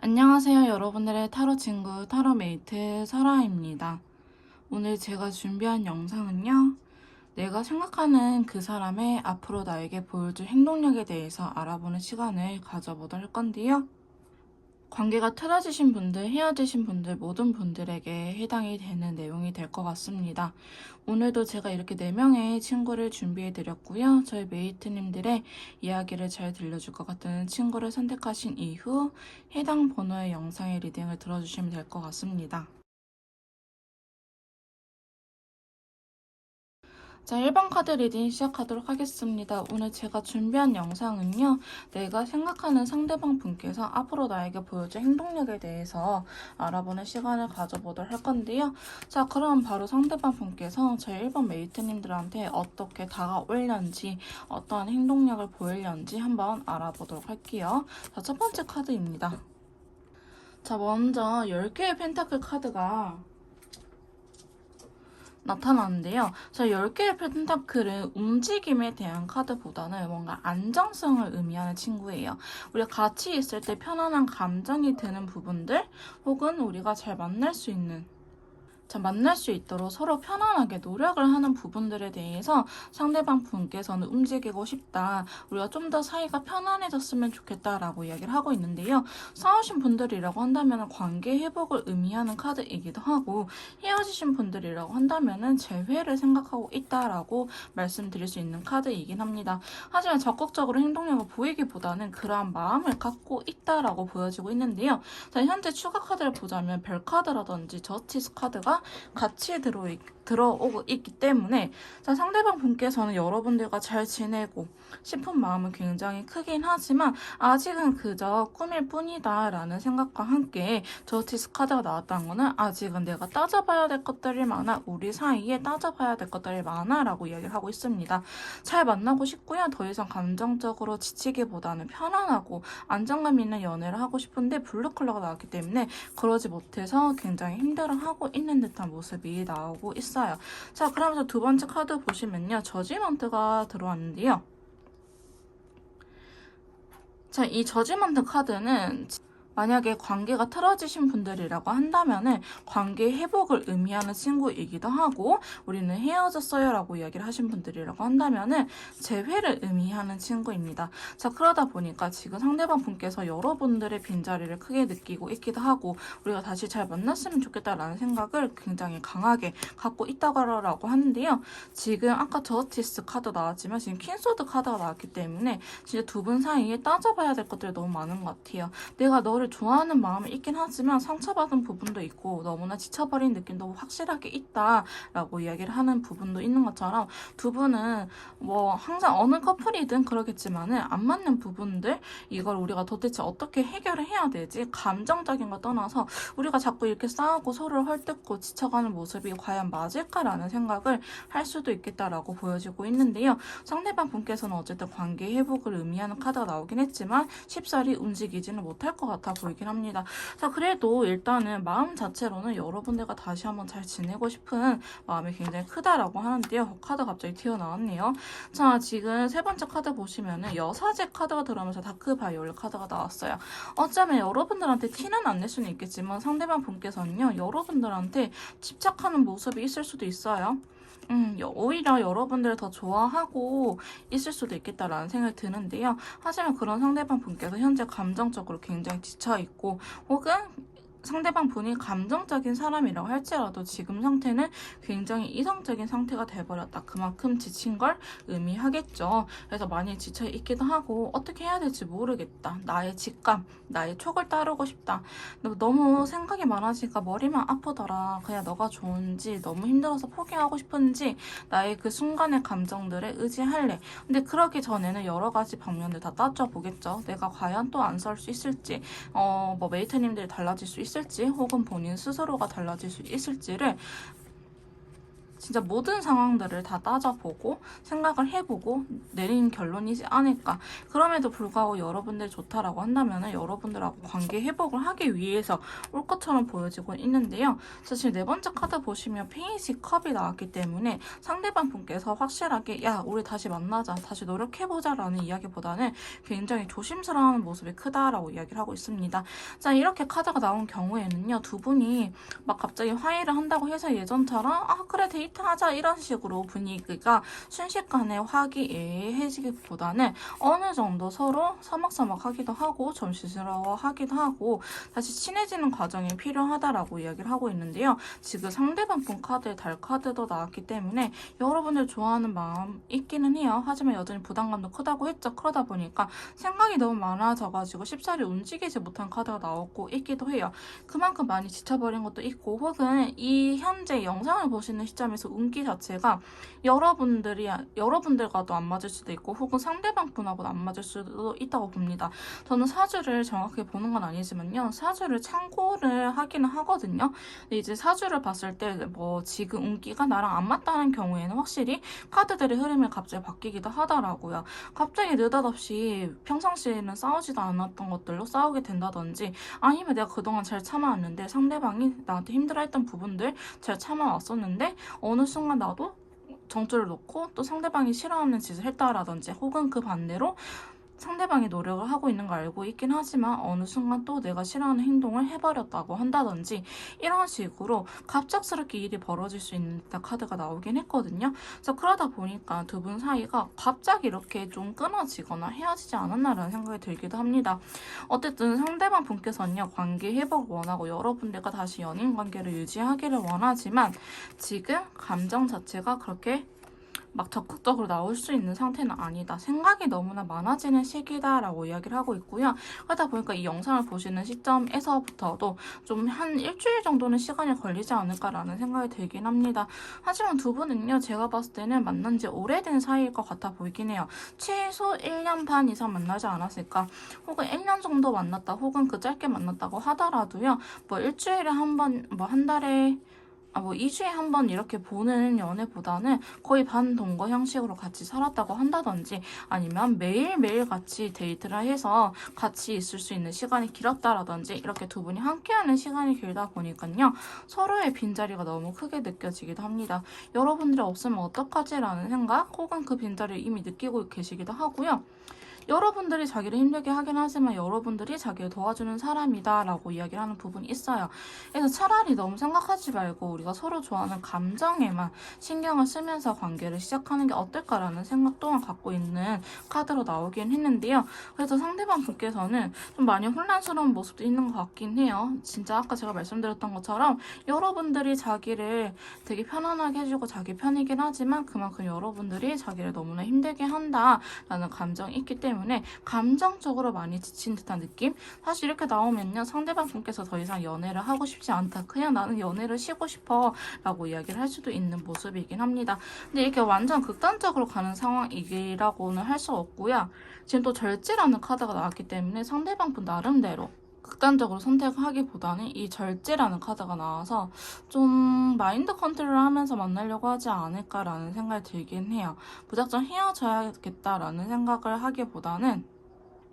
안녕하세요. 여러분들의 타로 친구 타로메이트 설아입니다. 오늘 제가 준비한 영상은요. 내가 생각하는 그 사람의 앞으로 나에게 보여줄 행동력에 대해서 알아보는 시간을 가져보도록 할 건데요. 관계가 틀어지신 분들, 헤어지신 분들, 모든 분들에게 해당이 되는 내용이 될 것 같습니다. 오늘도 제가 이렇게 4명의 친구를 준비해 드렸고요. 저희 메이트님들의 이야기를 잘 들려줄 것 같은 친구를 선택하신 이후 해당 번호의 영상의 리딩을 들어주시면 될 것 같습니다. 자, 1번 카드 리딩 시작하도록 하겠습니다. 오늘 제가 준비한 영상은요. 내가 생각하는 상대방 분께서 앞으로 나에게 보여줄 행동력에 대해서 알아보는 시간을 가져보도록 할 건데요. 자, 그럼 바로 상대방 분께서 저희 1번 메이트님들한테 어떻게 다가올는지, 어떠한 행동력을 보이려는지 한번 알아보도록 할게요. 자, 첫 번째 카드입니다. 자, 먼저 10개의 펜타클 카드가 나타나는데요. 저 10개의 펜타클은 움직임에 대한 카드보다는 뭔가 안정성을 의미하는 친구예요. 우리가 같이 있을 때 편안한 감정이 드는 부분들 혹은 우리가 잘 만날 수 있는 만날 수 있도록 서로 편안하게 노력을 하는 부분들에 대해서 상대방 분께서는 움직이고 싶다. 우리가 좀 더 사이가 편안해졌으면 좋겠다라고 이야기를 하고 있는데요. 싸우신 분들이라고 한다면 관계 회복을 의미하는 카드이기도 하고 헤어지신 분들이라고 한다면 재회를 생각하고 있다라고 말씀드릴 수 있는 카드이긴 합니다. 하지만 적극적으로 행동력을 보이기보다는 그러한 마음을 갖고 있다라고 보여지고 있는데요. 자, 현재 추가 카드를 보자면 별 카드라든지 저스티스 카드가 같이 들어오고 있기 때문에 자, 상대방 분께서는 여러분들과 잘 지내고 싶은 마음은 굉장히 크긴 하지만 아직은 그저 꿈일 뿐이다 라는 생각과 함께 저스티스 카드가 나왔다는 거는 아직은 내가 따져봐야 될 것들이 많아, 우리 사이에 따져봐야 될 것들이 많아 라고 이야기를 하고 있습니다. 잘 만나고 싶고요. 더 이상 감정적으로 지치기보다는 편안하고 안정감 있는 연애를 하고 싶은데 블루 컬러가 나왔기 때문에 그러지 못해서 굉장히 힘들어하고 있는 듯한 모습이 나오고 있어요. 자, 그러면서 두 번째 카드 보시면요. 저지먼트가 들어왔는데요. 자, 이 저지먼트 카드는 만약에 관계가 틀어지신 분들이라고 한다면은 관계 회복을 의미하는 친구이기도 하고 우리는 헤어졌어요 라고 이야기를 하신 분들이라고 한다면은 재회를 의미하는 친구입니다. 자, 그러다 보니까 지금 상대방 분께서 여러분들의 빈자리를 크게 느끼고 있기도 하고 우리가 다시 잘 만났으면 좋겠다라는 생각을 굉장히 강하게 갖고 있다고 하는데요. 지금 아까 저스티스 카드 나왔지만 지금 퀸소드 카드가 나왔기 때문에 진짜 두 분 사이에 따져봐야 될 것들이 너무 많은 것 같아요. 내가 너를 좋아하는 마음이 있긴 하지만 상처받은 부분도 있고 너무나 지쳐버린 느낌도 확실하게 있다라고 이야기를 하는 부분도 있는 것처럼 두 분은 뭐 항상 어느 커플이든 그러겠지만은 안 맞는 부분들 이걸 우리가 도대체 어떻게 해결을 해야 되지? 감정적인 거 떠나서 우리가 자꾸 이렇게 싸우고 서로를 헐뜯고 지쳐가는 모습이 과연 맞을까라는 생각을 할 수도 있겠다라고 보여지고 있는데요. 상대방 분께서는 어쨌든 관계 회복을 의미하는 카드가 나오긴 했지만 쉽사리 움직이지는 못할 것 같아 보이긴 합니다. 자, 그래도 일단은 마음 자체로는 여러분들과 다시 한번 잘 지내고 싶은 마음이 굉장히 크다라고 하는데요. 카드 갑자기 튀어나왔네요. 자, 지금 세 번째 카드 보시면은 여사제 카드가 들어오면서 다크 바이올렛 카드가 나왔어요. 어쩌면 여러분들한테 티는 안 낼 수는 있겠지만 상대방 분께서는요, 여러분들한테 집착하는 모습이 있을 수도 있어요. 오히려 여러분들을 더 좋아하고 있을 수도 있겠다라는 생각이 드는데요. 하지만 그런 상대방 분께서 현재 감정적으로 굉장히 지쳐있고 혹은 상대방 분이 감정적인 사람이라고 할지라도 지금 상태는 굉장히 이성적인 상태가 돼버렸다. 그만큼 지친 걸 의미하겠죠. 그래서 많이 지쳐 있기도 하고 어떻게 해야 될지 모르겠다. 나의 직감, 나의 촉을 따르고 싶다. 너무 생각이 많아지니까 머리만 아프더라. 그냥 너가 좋은지 너무 힘들어서 포기하고 싶은지 나의 그 순간의 감정들에 의지할래. 근데 그러기 전에는 여러 가지 방면을 다 따져보겠죠. 내가 과연 또 안 설 수 있을지, 뭐 메이트님들이 달라질 수 있을지 혹은 본인 스스로가 달라질 수 있을지를 진짜 모든 상황들을 다 따져보고 생각을 해보고 내린 결론이지 않을까. 그럼에도 불구하고 여러분들이 좋다라고 한다면 여러분들하고 관계 회복을 하기 위해서 올 것처럼 보여지고 있는데요. 사실 네 번째 카드 보시면 페이지 컵이 나왔기 때문에 상대방 분께서 확실하게 야 우리 다시 만나자 다시 노력해보자 라는 이야기보다는 굉장히 조심스러운 모습이 크다라고 이야기를 하고 있습니다. 자, 이렇게 카드가 나온 경우에는요, 두 분이 막 갑자기 화해를 한다고 해서 예전처럼 아 그래 데이트하자 이런 식으로 분위기가 순식간에 화기애애해지기보다는 어느 정도 서로 서먹서먹하기도 하고 점심스러워하기도 하고 다시 친해지는 과정이 필요하다라고 이야기를 하고 있는데요. 지금 상대방 분 카드에 달 카드도 나왔기 때문에 여러분들 좋아하는 마음 있기는 해요. 하지만 여전히 부담감도 크다고 했죠. 그러다 보니까 생각이 너무 많아져가지고 쉽사리 움직이지 못한 카드가 나오고 있기도 해요. 그만큼 많이 지쳐버린 것도 있고 혹은 이 현재 영상을 보시는 시점에서 운기 자체가 여러분들과도 안 맞을 수도 있고 혹은 상대방 분하고도 안 맞을 수도 있다고 봅니다. 저는 사주를 정확하게 보는 건 아니지만요. 사주를 참고를 하기는 하거든요. 근데 이제 사주를 봤을 때 뭐 지금 운기가 나랑 안 맞다는 경우에는 확실히 카드들의 흐름이 갑자기 바뀌기도 하더라고요. 갑자기 느닷없이 평상시에는 싸우지도 않았던 것들로 싸우게 된다든지 아니면 내가 그동안 잘 참아왔는데 상대방이 나한테 힘들어했던 부분들 잘 참아왔었는데 어느 순간 나도 정줄을 놓고 또 상대방이 싫어하는 짓을 했다라든지 혹은 그 반대로 상대방이 노력을 하고 있는 걸 알고 있긴 하지만 어느 순간 또 내가 싫어하는 행동을 해버렸다고 한다든지 이런 식으로 갑작스럽게 일이 벌어질 수 있는 카드가 나오긴 했거든요. 그래서 그러다 보니까 두 분 사이가 갑자기 이렇게 좀 끊어지거나 헤어지지 않았나라는 생각이 들기도 합니다. 어쨌든 상대방 분께서는요. 관계 회복 원하고 여러분들과 다시 연인 관계를 유지하기를 원하지만 지금 감정 자체가 그렇게 막 적극적으로 나올 수 있는 상태는 아니다. 생각이 너무나 많아지는 시기다라고 이야기를 하고 있고요. 그러다 보니까 이 영상을 보시는 시점에서부터도 좀 한 일주일 정도는 시간이 걸리지 않을까라는 생각이 들긴 합니다. 하지만 두 분은요. 제가 봤을 때는 만난 지 오래된 사이일 것 같아 보이긴 해요. 최소 1년 반 이상 만나지 않았을까? 혹은 1년 정도 만났다. 혹은 그 짧게 만났다고 하더라도요. 뭐 일주일에 한 번, 뭐 한 달에 뭐 2주에 한 번 이렇게 보는 연애보다는 거의 반동거 형식으로 같이 살았다고 한다든지 아니면 매일매일 같이 데이트를 해서 같이 있을 수 있는 시간이 길었다라든지 이렇게 두 분이 함께하는 시간이 길다 보니까요. 서로의 빈자리가 너무 크게 느껴지기도 합니다. 여러분들이 없으면 어떡하지라는 생각 혹은 그 빈자리를 이미 느끼고 계시기도 하고요. 여러분들이 자기를 힘들게 하긴 하지만 여러분들이 자기를 도와주는 사람이다 라고 이야기를 하는 부분이 있어요. 그래서 차라리 너무 생각하지 말고 우리가 서로 좋아하는 감정에만 신경을 쓰면서 관계를 시작하는 게 어떨까라는 생각 또한 갖고 있는 카드로 나오긴 했는데요. 그래서 상대방 분께서는 좀 많이 혼란스러운 모습도 있는 것 같긴 해요. 진짜 아까 제가 말씀드렸던 것처럼 여러분들이 자기를 되게 편안하게 해주고 자기 편이긴 하지만 그만큼 여러분들이 자기를 너무나 힘들게 한다라는 감정이 있기 때문에 감정적으로 많이 지친 듯한 느낌? 사실 이렇게 나오면요. 상대방 분께서 더 이상 연애를 하고 싶지 않다. 그냥 나는 연애를 쉬고 싶어 라고 이야기를 할 수도 있는 모습이긴 합니다. 근데 이렇게 완전 극단적으로 가는 상황이라고는 할 수 없고요. 지금 또 절제라는 카드가 나왔기 때문에 상대방 분 나름대로 극단적으로 선택하기보다는 이 절제라는 카드가 나와서 좀 마인드 컨트롤을 하면서 만나려고 하지 않을까라는 생각이 들긴 해요. 무작정 헤어져야겠다라는 생각을 하기보다는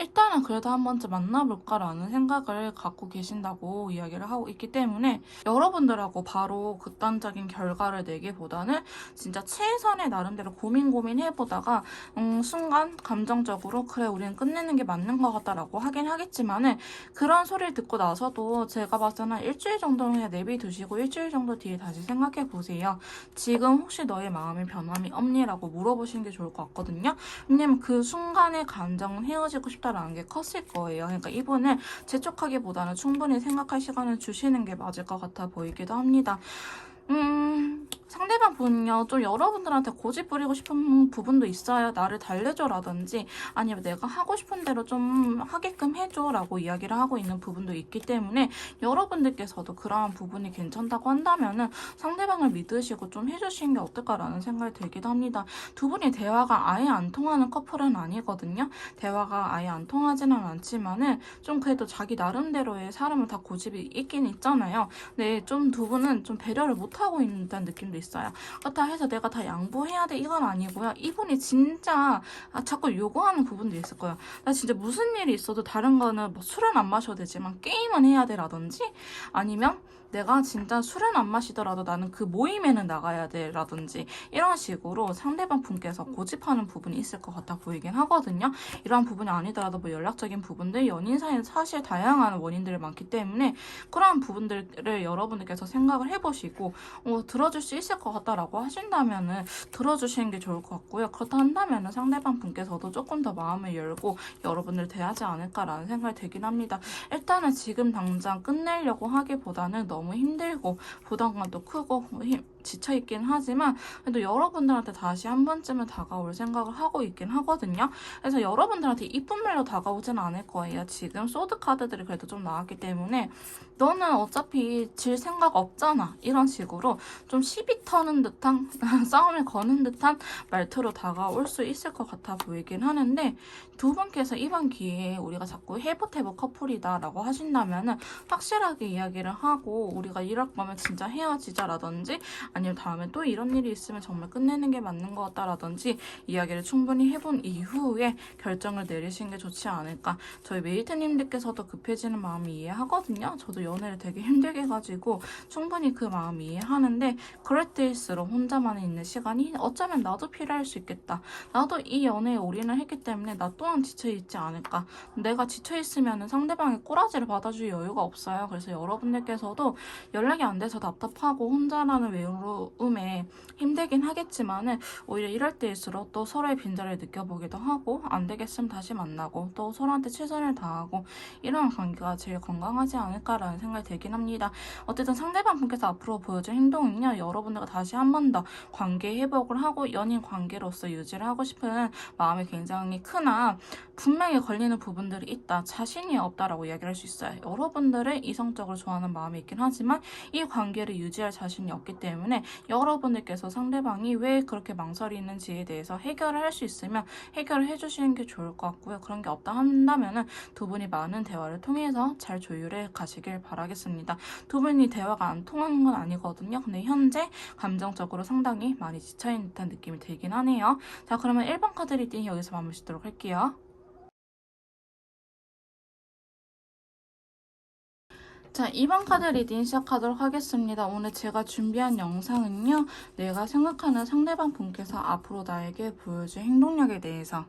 일단은 그래도 한 번쯤 만나볼까라는 생각을 갖고 계신다고 이야기를 하고 있기 때문에 여러분들하고 바로 극단적인 결과를 내기보다는 진짜 최선의 나름대로 고민해보다가 순간 감정적으로 그래 우리는 끝내는 게 맞는 것 같다라고 하긴 하겠지만은 그런 소리를 듣고 나서도 제가 봤을 때는 일주일 정도는 그냥 내비두시고 일주일 정도 뒤에 다시 생각해보세요. 지금 혹시 너의 마음에 변함이 없니? 라고 물어보시는 게 좋을 것 같거든요. 왜냐면 그 순간의 감정은 헤어지고 싶다 라는 게 컸을 거예요. 그러니까 이분을 재촉하기보다는 충분히 생각할 시간을 주시는 게 맞을 것 같아 보이기도 합니다. 상대방 분은요, 좀 여러분들한테 고집 부리고 싶은 부분도 있어요. 나를 달래줘라든지, 아니면 내가 하고 싶은 대로 좀 하게끔 해줘라고 이야기를 하고 있는 부분도 있기 때문에, 여러분들께서도 그러한 부분이 괜찮다고 한다면은 상대방을 믿으시고 좀 해주시는 게 어떨까라는 생각이 들기도 합니다. 두 분이 대화가 아예 안 통하는 커플은 아니거든요. 대화가 아예 안 통하지는 않지만은, 좀 그래도 자기 나름대로의 사람은 다 고집이 있긴 있잖아요. 근데 좀 두 분은 좀 배려를 못하고 있는 느낌도 분들이 있어요. 그렇다 해서 내가 다 양보해야 돼 이건 아니고요. 이분이 진짜 자꾸 요구하는 부분도 있을 거예요. 나 진짜 무슨 일이 있어도 다른 거는 뭐 술은 안 마셔도 되지만 게임은 해야 돼라든지, 아니면 내가 진짜 술은 안 마시더라도 나는 그 모임에는 나가야 돼라든지, 이런 식으로 상대방 분께서 고집하는 부분이 있을 것 같아 보이긴 하거든요. 이러한 부분이 아니더라도 뭐 연락적인 부분들, 연인 사이는 사실 다양한 원인들이 많기 때문에 그러한 부분들을 여러분들께서 생각을 해보시고 들어줄 수 있을 것 같다라고 하신다면은 들어주시는 게 좋을 것 같고요. 그렇다 한다면은 상대방 분께서도 조금 더 마음을 열고 여러분들 대하지 않을까라는 생각이 들긴 합니다. 일단은 지금 당장 끝내려고 하기보다는 너무 힘들고 부담감도 크고 지쳐있긴 하지만 그래도 여러분들한테 다시 한 번쯤은 다가올 생각을 하고 있긴 하거든요. 그래서 여러분들한테 이쁜 말로 다가오진 않을 거예요. 지금 소드 카드들이 그래도 좀 나왔기 때문에 너는 어차피 질 생각 없잖아, 이런 식으로 좀 시비 터는 듯한 싸움을 거는 듯한 말투로 다가올 수 있을 것 같아 보이긴 하는데, 두 분께서 이번 기회에 우리가 자꾸 해보태보 커플이다 라고 하신다면은 확실하게 이야기를 하고 우리가 이럴 거면 진짜 헤어지자라든지, 아니면 다음에 또 이런 일이 있으면 정말 끝내는 게 맞는 것 같다라든지 이야기를 충분히 해본 이후에 결정을 내리시는 게 좋지 않을까. 저희 메이트님들께서도 급해지는 마음이 이해하거든요. 저도 연애를 되게 힘들게 해가지고 충분히 그 마음 이해하는데, 그럴 때일수록 혼자만 있는 시간이 어쩌면 나도 필요할 수 있겠다. 나도 이 연애에 올인을 했기 때문에 나 또한 지쳐있지 않을까. 내가 지쳐있으면 상대방의 꼬라지를 받아줄 여유가 없어요. 그래서 여러분들께서도 연락이 안 돼서 답답하고 혼자라는 외로움에 힘들긴 하겠지만은 오히려 이럴 때일수록 또 서로의 빈자리를 느껴보기도 하고, 안 되겠으면 다시 만나고 또 서로한테 최선을 다하고, 이런 관계가 제일 건강하지 않을까라는 생각이 들긴 합니다. 어쨌든 상대방 분께서 앞으로 보여줄 행동은요, 여러분들과 다시 한 번 더 관계 회복을 하고 연인 관계로서 유지를 하고 싶은 마음이 굉장히 크나 분명히 걸리는 부분들이 있다, 자신이 없다라고 이야기를 할 수 있어요. 여러분들을 이성적으로 좋아하는 마음이 있긴 하지만 이 관계를 유지할 자신이 없기 때문에 여러분들께서 상대방이 왜 그렇게 망설이는지에 대해서 해결을 할 수 있으면 해결을 해주시는 게 좋을 것 같고요. 그런 게 없다 한다면은 두 분이 많은 대화를 통해서 잘 조율해 가시길 바라겠습니다. 두 분이 대화가 안 통하는 건 아니거든요. 근데 현재 감정적으로 상당히 많이 지쳐있는 듯한 느낌이 들긴 하네요. 자, 그러면 1번 카드 리딩 여기서 마무리 짓도록 할게요. 자, 2번 카드 리딩 시작하도록 하겠습니다. 오늘 제가 준비한 영상은요, 내가 생각하는 상대방 분께서 앞으로 나에게 보여줄 행동력에 대해서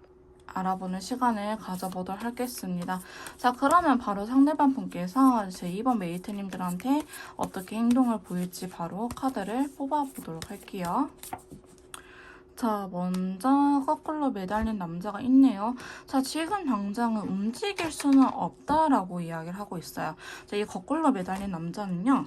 알아보는 시간을 가져보도록 하겠습니다. 자, 그러면 바로 상대방 분께서 제 2번 메이트님들한테 어떻게 행동을 보일지 바로 카드를 뽑아보도록 할게요. 자, 먼저 거꾸로 매달린 남자가 있네요. 자, 지금 당장은 움직일 수는 없다라고 이야기를 하고 있어요. 자, 이 거꾸로 매달린 남자는요,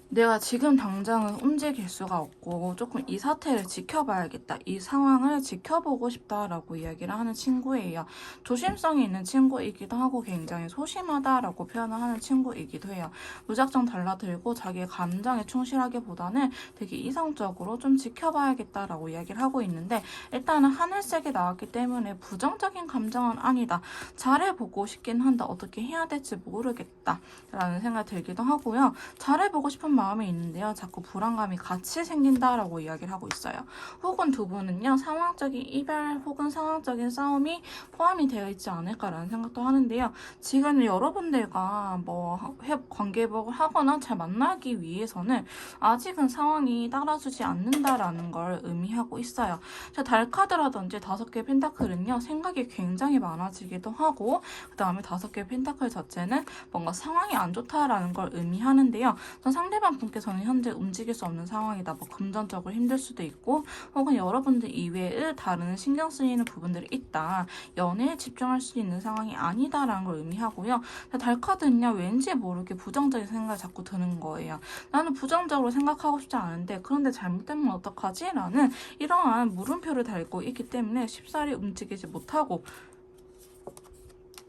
내가 지금 당장은 움직일 수가 없고 조금 이 사태를 지켜봐야겠다, 이 상황을 지켜보고 싶다라고 이야기를 하는 친구예요. 조심성이 있는 친구이기도 하고 굉장히 소심하다라고 표현을 하는 친구이기도 해요. 무작정 달라들고 자기의 감정에 충실하기보다는 되게 이성적으로 좀 지켜봐야겠다라고 이야기를 하고 있는데, 일단은 하늘색이 나왔기 때문에 부정적인 감정은 아니다, 잘해보고 싶긴 한다, 어떻게 해야 될지 모르겠다 라는 생각이 들기도 하고요. 잘해보고 싶은 마음이 있는데요, 자꾸 불안감이 같이 생긴다라고 이야기를 하고 있어요. 혹은 두 분은요, 상황적인 이별 혹은 상황적인 싸움이 포함이 되어 있지 않을까라는 생각도 하는데요. 지금 여러분들과 뭐 관계 회복을 하거나 잘 만나기 위해서는 아직은 상황이 따라주지 않는다라는 걸 의미하고 있어요. 달 카드라든지 5개의 펜타클은요, 생각이 굉장히 많아지기도 하고, 그 다음에 5개의 펜타클 자체는 뭔가 상황이 안 좋다라는 걸 의미하는데요. 전 상대방 분께서는 현재 움직일 수 없는 상황이다, 뭐 금전적으로 힘들 수도 있고, 혹은 여러분들 이외에 다른 신경 쓰이는 부분들이 있다, 연애에 집중할 수 있는 상황이 아니다라는 걸 의미하고요. 달 카드는요, 왠지 모르게 부정적인 생각이 자꾸 드는 거예요. 나는 부정적으로 생각하고 싶지 않은데 그런데 잘못되면 어떡하지? 라는 이러한 물음표를 달고 있기 때문에 쉽사리 움직이지 못하고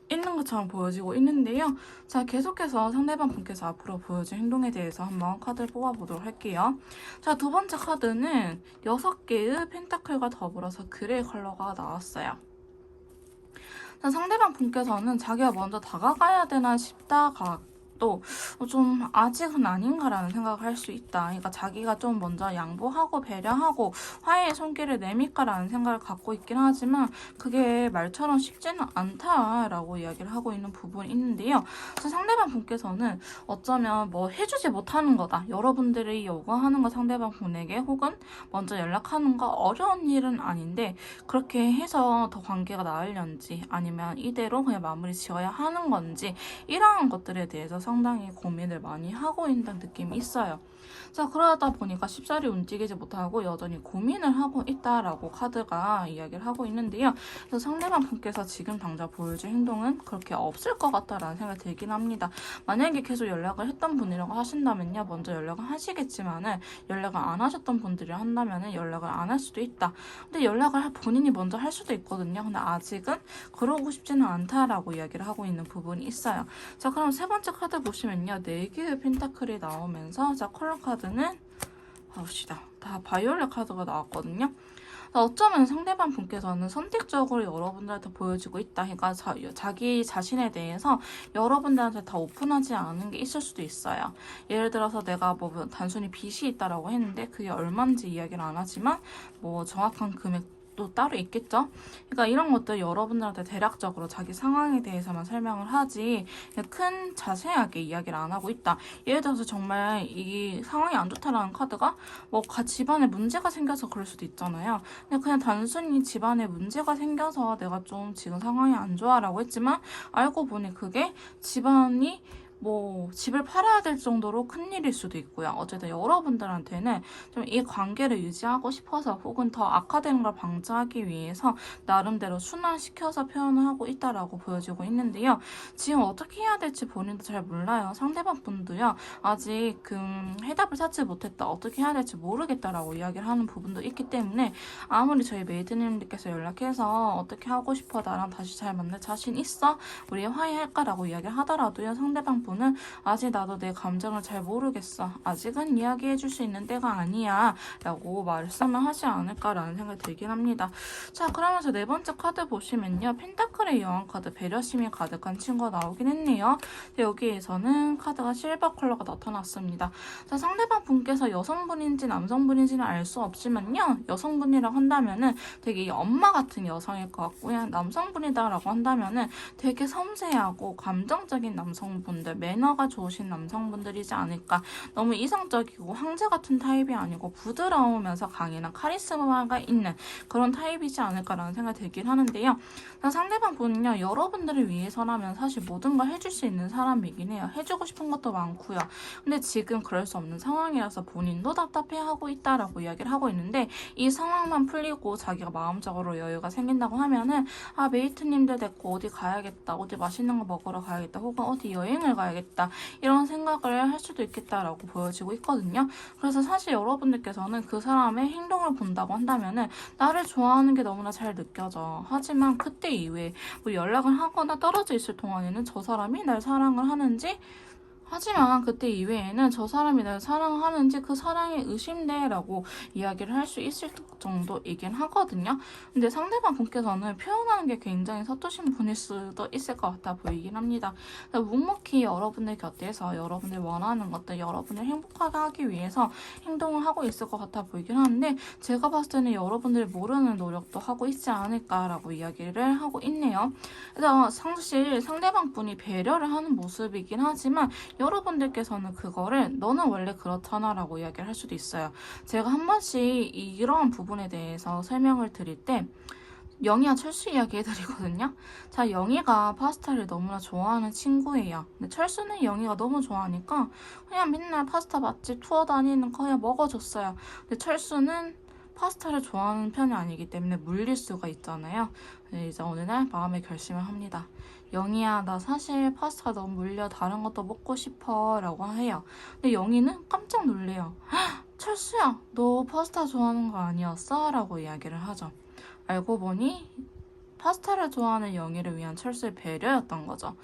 있는 것처럼 보여지고 있는데요. 자, 계속해서 상대방 분께서 앞으로 보여줄 행동에 대해서 한번 카드를 뽑아보도록 할게요. 자, 두 번째 카드는 6개의 펜타클과 더불어서 그레이 컬러가 나왔어요. 자, 상대방 분께서는 자기가 먼저 다가가야 되나 싶다가 때도 좀 아직은 아닌가라는 생각을 할 수 있다. 그러니까 자기가 좀 먼저 양보하고 배려하고 화해의 손길을 내밀까라는 생각을 갖고 있긴 하지만 그게 말처럼 쉽지는 않다라고 이야기를 하고 있는 부분이 있는데요. 그래서 상대방 분께서는 어쩌면 뭐 해주지 못하는 거다. 여러분들이 요구하는 거 상대방 분에게 혹은 먼저 연락하는 거 어려운 일은 아닌데 그렇게 해서 더 관계가 나으려는지 아니면 이대로 그냥 마무리 지어야 하는 건지 이러한 것들에 대해서 상당히 고민을 많이 하고 있는 느낌이 있어요. 자, 그러다 보니까 쉽사리 움직이지 못하고 여전히 고민을 하고 있다라고 카드가 이야기를 하고 있는데요. 그래서 상대방 분께서 지금 당장 보여줄 행동은 그렇게 없을 것 같다라는 생각이 들긴 합니다. 만약에 계속 연락을 했던 분이라고 하신다면요. 먼저 연락을 하시겠지만은 연락을 안 하셨던 분들이 한다면은 연락을 안 할 수도 있다. 근데 연락을 본인이 먼저 할 수도 있거든요. 근데 아직은 그러고 싶지는 않다라고 이야기를 하고 있는 부분이 있어요. 자, 그럼 세 번째 카드 보시면요. 4개의 펜타클이 나오면서 자, 컬러 카드는 봅시다. 다 바이올렛 카드가 나왔거든요. 어쩌면 상대방 분께서는 선택적으로 여러분들한테 보여주고 있다. 그러니까 자기 자신에 대해서 여러분들한테 다 오픈하지 않은 게 있을 수도 있어요. 예를 들어서 내가 뭐 단순히 빚이 있다라고 했는데 그게 얼마인지 이야기를 안 하지만 뭐 정확한 금액 또 따로 있겠죠. 그러니까 이런 것들 여러분들한테 대략적으로 자기 상황에 대해서만 설명을 하지 큰 자세하게 이야기를 안 하고 있다. 예를 들어서 정말 이 상황이 안 좋다라는 카드가 뭐 집안에 문제가 생겨서 그럴 수도 있잖아요. 그냥 단순히 집안에 문제가 생겨서 내가 좀 지금 상황이 안 좋아라고 했지만 알고 보니 그게 집안이 뭐 집을 팔아야 될 정도로 큰일일 수도 있고요. 어쨌든 여러분들한테는 좀 이 관계를 유지하고 싶어서 혹은 더 악화되는 걸 방지하기 위해서 나름대로 순환시켜서 표현을 하고 있다라고 보여지고 있는데요. 지금 어떻게 해야 될지 본인도 잘 몰라요. 상대방 분도요. 아직 해답을 찾지 못했다. 어떻게 해야 될지 모르겠다라고 이야기를 하는 부분도 있기 때문에 아무리 저희 메이드님들께서 연락해서 어떻게 하고 싶어 나랑 다시 잘 만날 자신 있어? 우리 화해할까라고 이야기를 하더라도요. 상대방 분 는 아직 나도 내 감정을 잘 모르겠어. 아직은 이야기해줄 수 있는 때가 아니야. 라고 말씀을 하지 않을까라는 생각이 들긴 합니다. 자, 그러면서 네 번째 카드 보시면요. 펜타클의 여왕 카드, 배려심이 가득한 친구가 나오긴 했네요. 여기에서는 카드가 실버 컬러가 나타났습니다. 자, 상대방 분께서 여성분인지 남성분인지는 알 수 없지만요. 여성분이라고 한다면은 되게 엄마 같은 여성일 것 같고요. 남성분이다라고 한다면은 되게 섬세하고 감정적인 남성분들, 매너가 좋으신 남성분들이지 않을까. 너무 이성적이고 황제 같은 타입이 아니고 부드러우면서 강인한 카리스마가 있는 그런 타입이지 않을까라는 생각이 들긴 하는데요. 상대방 분은요. 여러분들을 위해서라면 사실 모든 걸 해줄 수 있는 사람이긴 해요. 해주고 싶은 것도 많고요. 근데 지금 그럴 수 없는 상황이라서 본인도 답답해하고 있다라고 이야기를 하고 있는데 이 상황만 풀리고 자기가 마음적으로 여유가 생긴다고 하면은 메이트님들 데리고 어디 가야겠다. 어디 맛있는 거 먹으러 가야겠다. 혹은 어디 여행을 가야겠다. 이런 생각을 할 수도 있겠다라고 보여지고 있거든요. 그래서 사실 여러분들께서는 그 사람의 행동을 본다고 한다면은 나를 좋아하는 게 너무나 잘 느껴져. 하지만 그때 이후에 뭐 연락을 하거나 떨어져 있을 동안에는 저 사람이 날 사랑을 하는지 하지만 그때 이외에는 저 사람이 날 사랑하는지 그 사랑이 의심돼라고 이야기를 할 수 있을 정도이긴 하거든요. 근데 상대방 분께서는 표현하는 게 굉장히 서투신 분일 수도 있을 것 같아 보이긴 합니다. 묵묵히 여러분들 곁에서 여러분들 원하는 것들, 여러분을 행복하게 하기 위해서 행동을 하고 있을 것 같아 보이긴 하는데 제가 봤을 때는 여러분들이 모르는 노력도 하고 있지 않을까라고 이야기를 하고 있네요. 그래서 사실 상대방 분이 배려를 하는 모습이긴 하지만 여러분들께서는 그거를 너는 원래 그렇잖아 라고 이야기를 할 수도 있어요. 제가 한 번씩 이러한 부분에 대해서 설명을 드릴 때 영희와 철수 이야기 해드리거든요. 자, 영희가 파스타를 너무나 좋아하는 친구예요. 근데 철수는 영희가 너무 좋아하니까 그냥 맨날 파스타 맛집 투어 다니는 거 그냥 먹어줬어요. 근데 철수는 파스타를 좋아하는 편이 아니기 때문에 물릴 수가 있잖아요. 이제 어느 날 마음의 결심을 합니다. 영희야, 나 사실 파스타가 너무 물려. 다른 것도 먹고 싶어 라고 해요. 근데 영희는 깜짝 놀래요. 철수야, 너 파스타 좋아하는 거 아니었어? 라고 이야기를 하죠. 알고 보니 파스타를 좋아하는 영희를 위한 철수의 배려였던 거죠.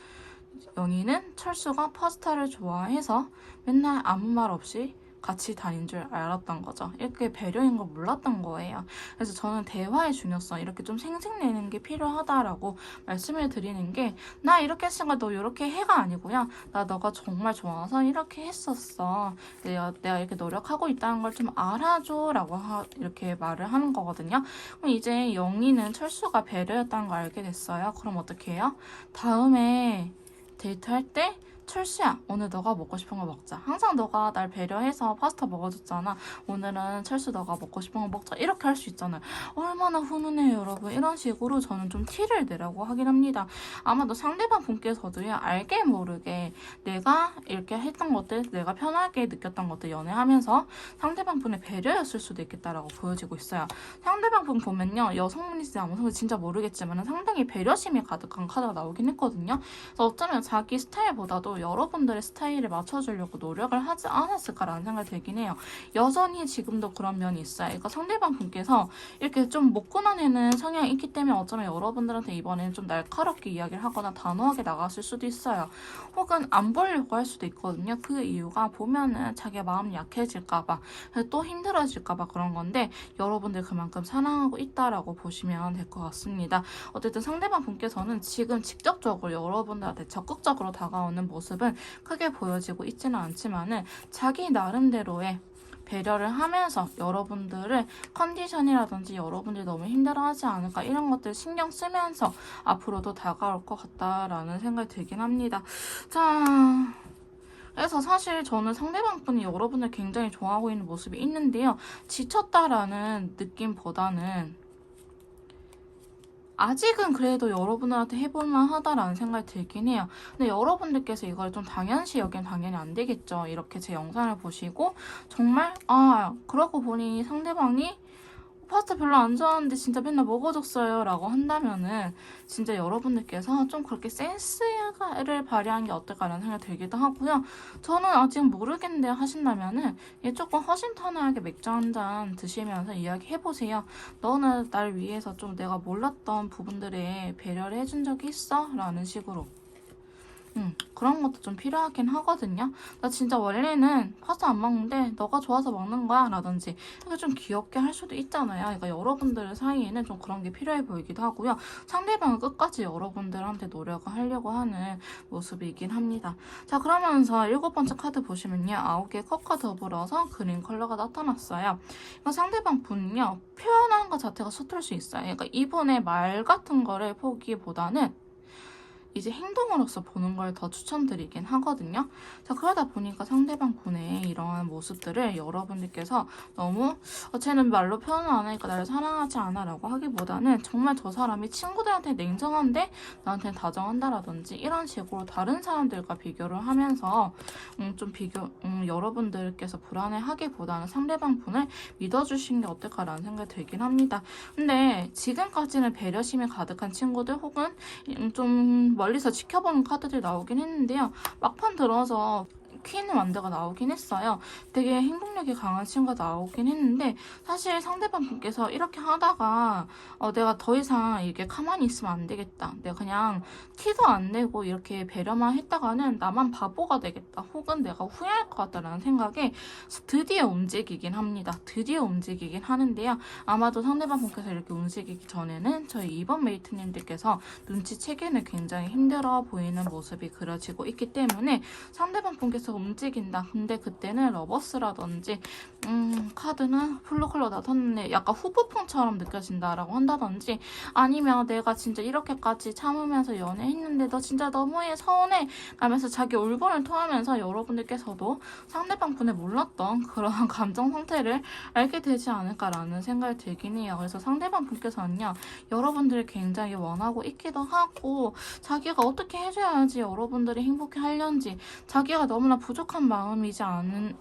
영희는 철수가 파스타를 좋아해서 맨날 아무 말 없이 같이 다닌 줄 알았던 거죠. 이렇게 배려인 걸 몰랐던 거예요. 그래서 저는 대화의 중요성 이렇게 좀 생색내는 게 필요하다라고 말씀을 드리는 게 나 이렇게 했으니까 너 이렇게 해가 아니고요. 나 너가 정말 좋아서 이렇게 했었어. 내가 이렇게 노력하고 있다는 걸 좀 알아줘 라고 이렇게 말을 하는 거거든요. 그럼 이제 영희는 철수가 배려였다는 걸 알게 됐어요. 그럼 어떻게 해요? 다음에 데이트할 때 철수야, 오늘 너가 먹고 싶은 거 먹자. 항상 너가 날 배려해서 파스타 먹어줬잖아. 오늘은 철수 너가 먹고 싶은 거 먹자. 이렇게 할 수 있잖아요. 얼마나 훈훈해요, 여러분. 이런 식으로 저는 좀 티를 내라고 하긴 합니다. 아마도 상대방 분께서도요, 알게 모르게 내가 이렇게 했던 것들, 내가 편하게 느꼈던 것들 연애하면서 상대방 분의 배려였을 수도 있겠다라고 보여지고 있어요. 상대방 분 보면요, 여성분인지 남성분인지 진짜 모르겠지만 상당히 배려심이 가득한 카드가 나오긴 했거든요. 그래서 어쩌면 자기 스타일보다도 여러분들의 스타일에 맞춰주려고 노력을 하지 않았을까라는 생각이 들긴 해요. 여전히 지금도 그런 면이 있어요. 그러니까 상대방 분께서 이렇게 좀 못 끊어내는 성향이 있기 때문에 어쩌면 여러분들한테 이번에는 좀 날카롭게 이야기를 하거나 단호하게 나갔을 수도 있어요. 혹은 안 보려고 할 수도 있거든요. 그 이유가 보면은 자기 마음이 약해질까봐 또 힘들어질까봐 그런 건데 여러분들 그만큼 사랑하고 있다라고 보시면 될 것 같습니다. 어쨌든 상대방 분께서는 지금 직접적으로 여러분들한테 적극적으로 다가오는 모습은 크게 보여지고 있지는 않지만은 자기 나름대로의 배려를 하면서 여러분들의 컨디션이라든지 여러분들이 너무 힘들어하지 않을까 이런 것들 신경 쓰면서 앞으로도 다가올 것 같다라는 생각이 들긴 합니다. 자, 그래서 사실 저는 상대방 분이 여러분을 굉장히 좋아하고 있는 모습이 있는데요. 지쳤다라는 느낌보다는 아직은 그래도 여러분들한테 해볼만 하다라는 생각이 들긴 해요. 근데 여러분들께서 이걸 좀 당연시 여기면 당연히 안 되겠죠. 이렇게 제 영상을 보시고 정말 그러고 보니 상대방이 파스타 별로 안 좋아하는데 진짜 맨날 먹어줬어요 라고 한다면은 진짜 여러분들께서 좀 그렇게 센스를 발휘하는 게 어떨까라는 생각이 들기도 하고요. 저는 아직 모르겠는데 하신다면은 조금 허심탄회하게 맥주 한 잔 드시면서 이야기해보세요. 너는 날 위해서 좀 내가 몰랐던 부분들에 배려를 해준 적이 있어? 라는 식으로. 그런 것도 좀 필요하긴 하거든요. 나 진짜 원래는 파스타 안 먹는데 너가 좋아서 먹는 거야 라든지 이렇게 좀 귀엽게 할 수도 있잖아요. 그러니까 여러분들 사이에는 좀 그런 게 필요해 보이기도 하고요. 상대방은 끝까지 여러분들한테 노력을 하려고 하는 모습이긴 합니다. 자, 그러면서 7번째 카드 보시면요. 9개의 컵과 더불어서 그린 컬러가 나타났어요. 그러니까 상대방 분은요. 표현하는 것 자체가 서툴 수 있어요. 그러니까 이분의 말 같은 거를 보기보다는 이제 행동으로서 보는 걸 더 추천드리긴 하거든요. 자, 그러다 보니까 상대방 분의 이런 모습들을 여러분들께서 너무 쟤는 말로 표현을 안 하니까 나를 사랑하지 않아 라고 하기보다는 정말 저 사람이 친구들한테 냉정한데 나한테는 다정한다라든지 이런 식으로 다른 사람들과 비교를 하면서 여러분들께서 불안해하기보다는 상대방 분을 믿어주시는 게 어떨까라는 생각이 들긴 합니다. 근데 지금까지는 배려심이 가득한 친구들 혹은 좀 멀리서 지켜보는 카드들이 나오긴 했는데요. 막판 들어서 퀸 완드가 나오긴 했어요. 되게 행동력이 강한 친구가 나오긴 했는데 사실 상대방 분께서 이렇게 하다가 내가 더 이상 이렇게 가만히 있으면 안 되겠다. 내가 그냥 티도 안 내고 이렇게 배려만 했다가는 나만 바보가 되겠다. 혹은 내가 후회할 것 같다라는 생각에 드디어 움직이긴 합니다. 드디어 움직이긴 하는데요. 아마도 상대방 분께서 이렇게 움직이기 전에는 저희 2번 메이트님들께서 눈치채기는 굉장히 힘들어 보이는 모습이 그려지고 있기 때문에 상대방 분께서 움직인다. 근데 그때는 러버스라든지 카드는 블루 컬러 나타났네. 약간 후보풍처럼 느껴진다라고 한다든지 아니면 내가 진짜 이렇게까지 참으면서 연애했는데 너 진짜 너무해 서운해 라면서 자기 울분을 토하면서 여러분들께서도 상대방 분의 몰랐던 그런 감정 상태를 알게 되지 않을까라는 생각이 들긴 해요. 그래서 상대방 분께서는요. 여러분들을 굉장히 원하고 있기도 하고 자기가 어떻게 해줘야지 여러분들이 행복해 하려는지 자기가 너무나 부족한 마음이지 않은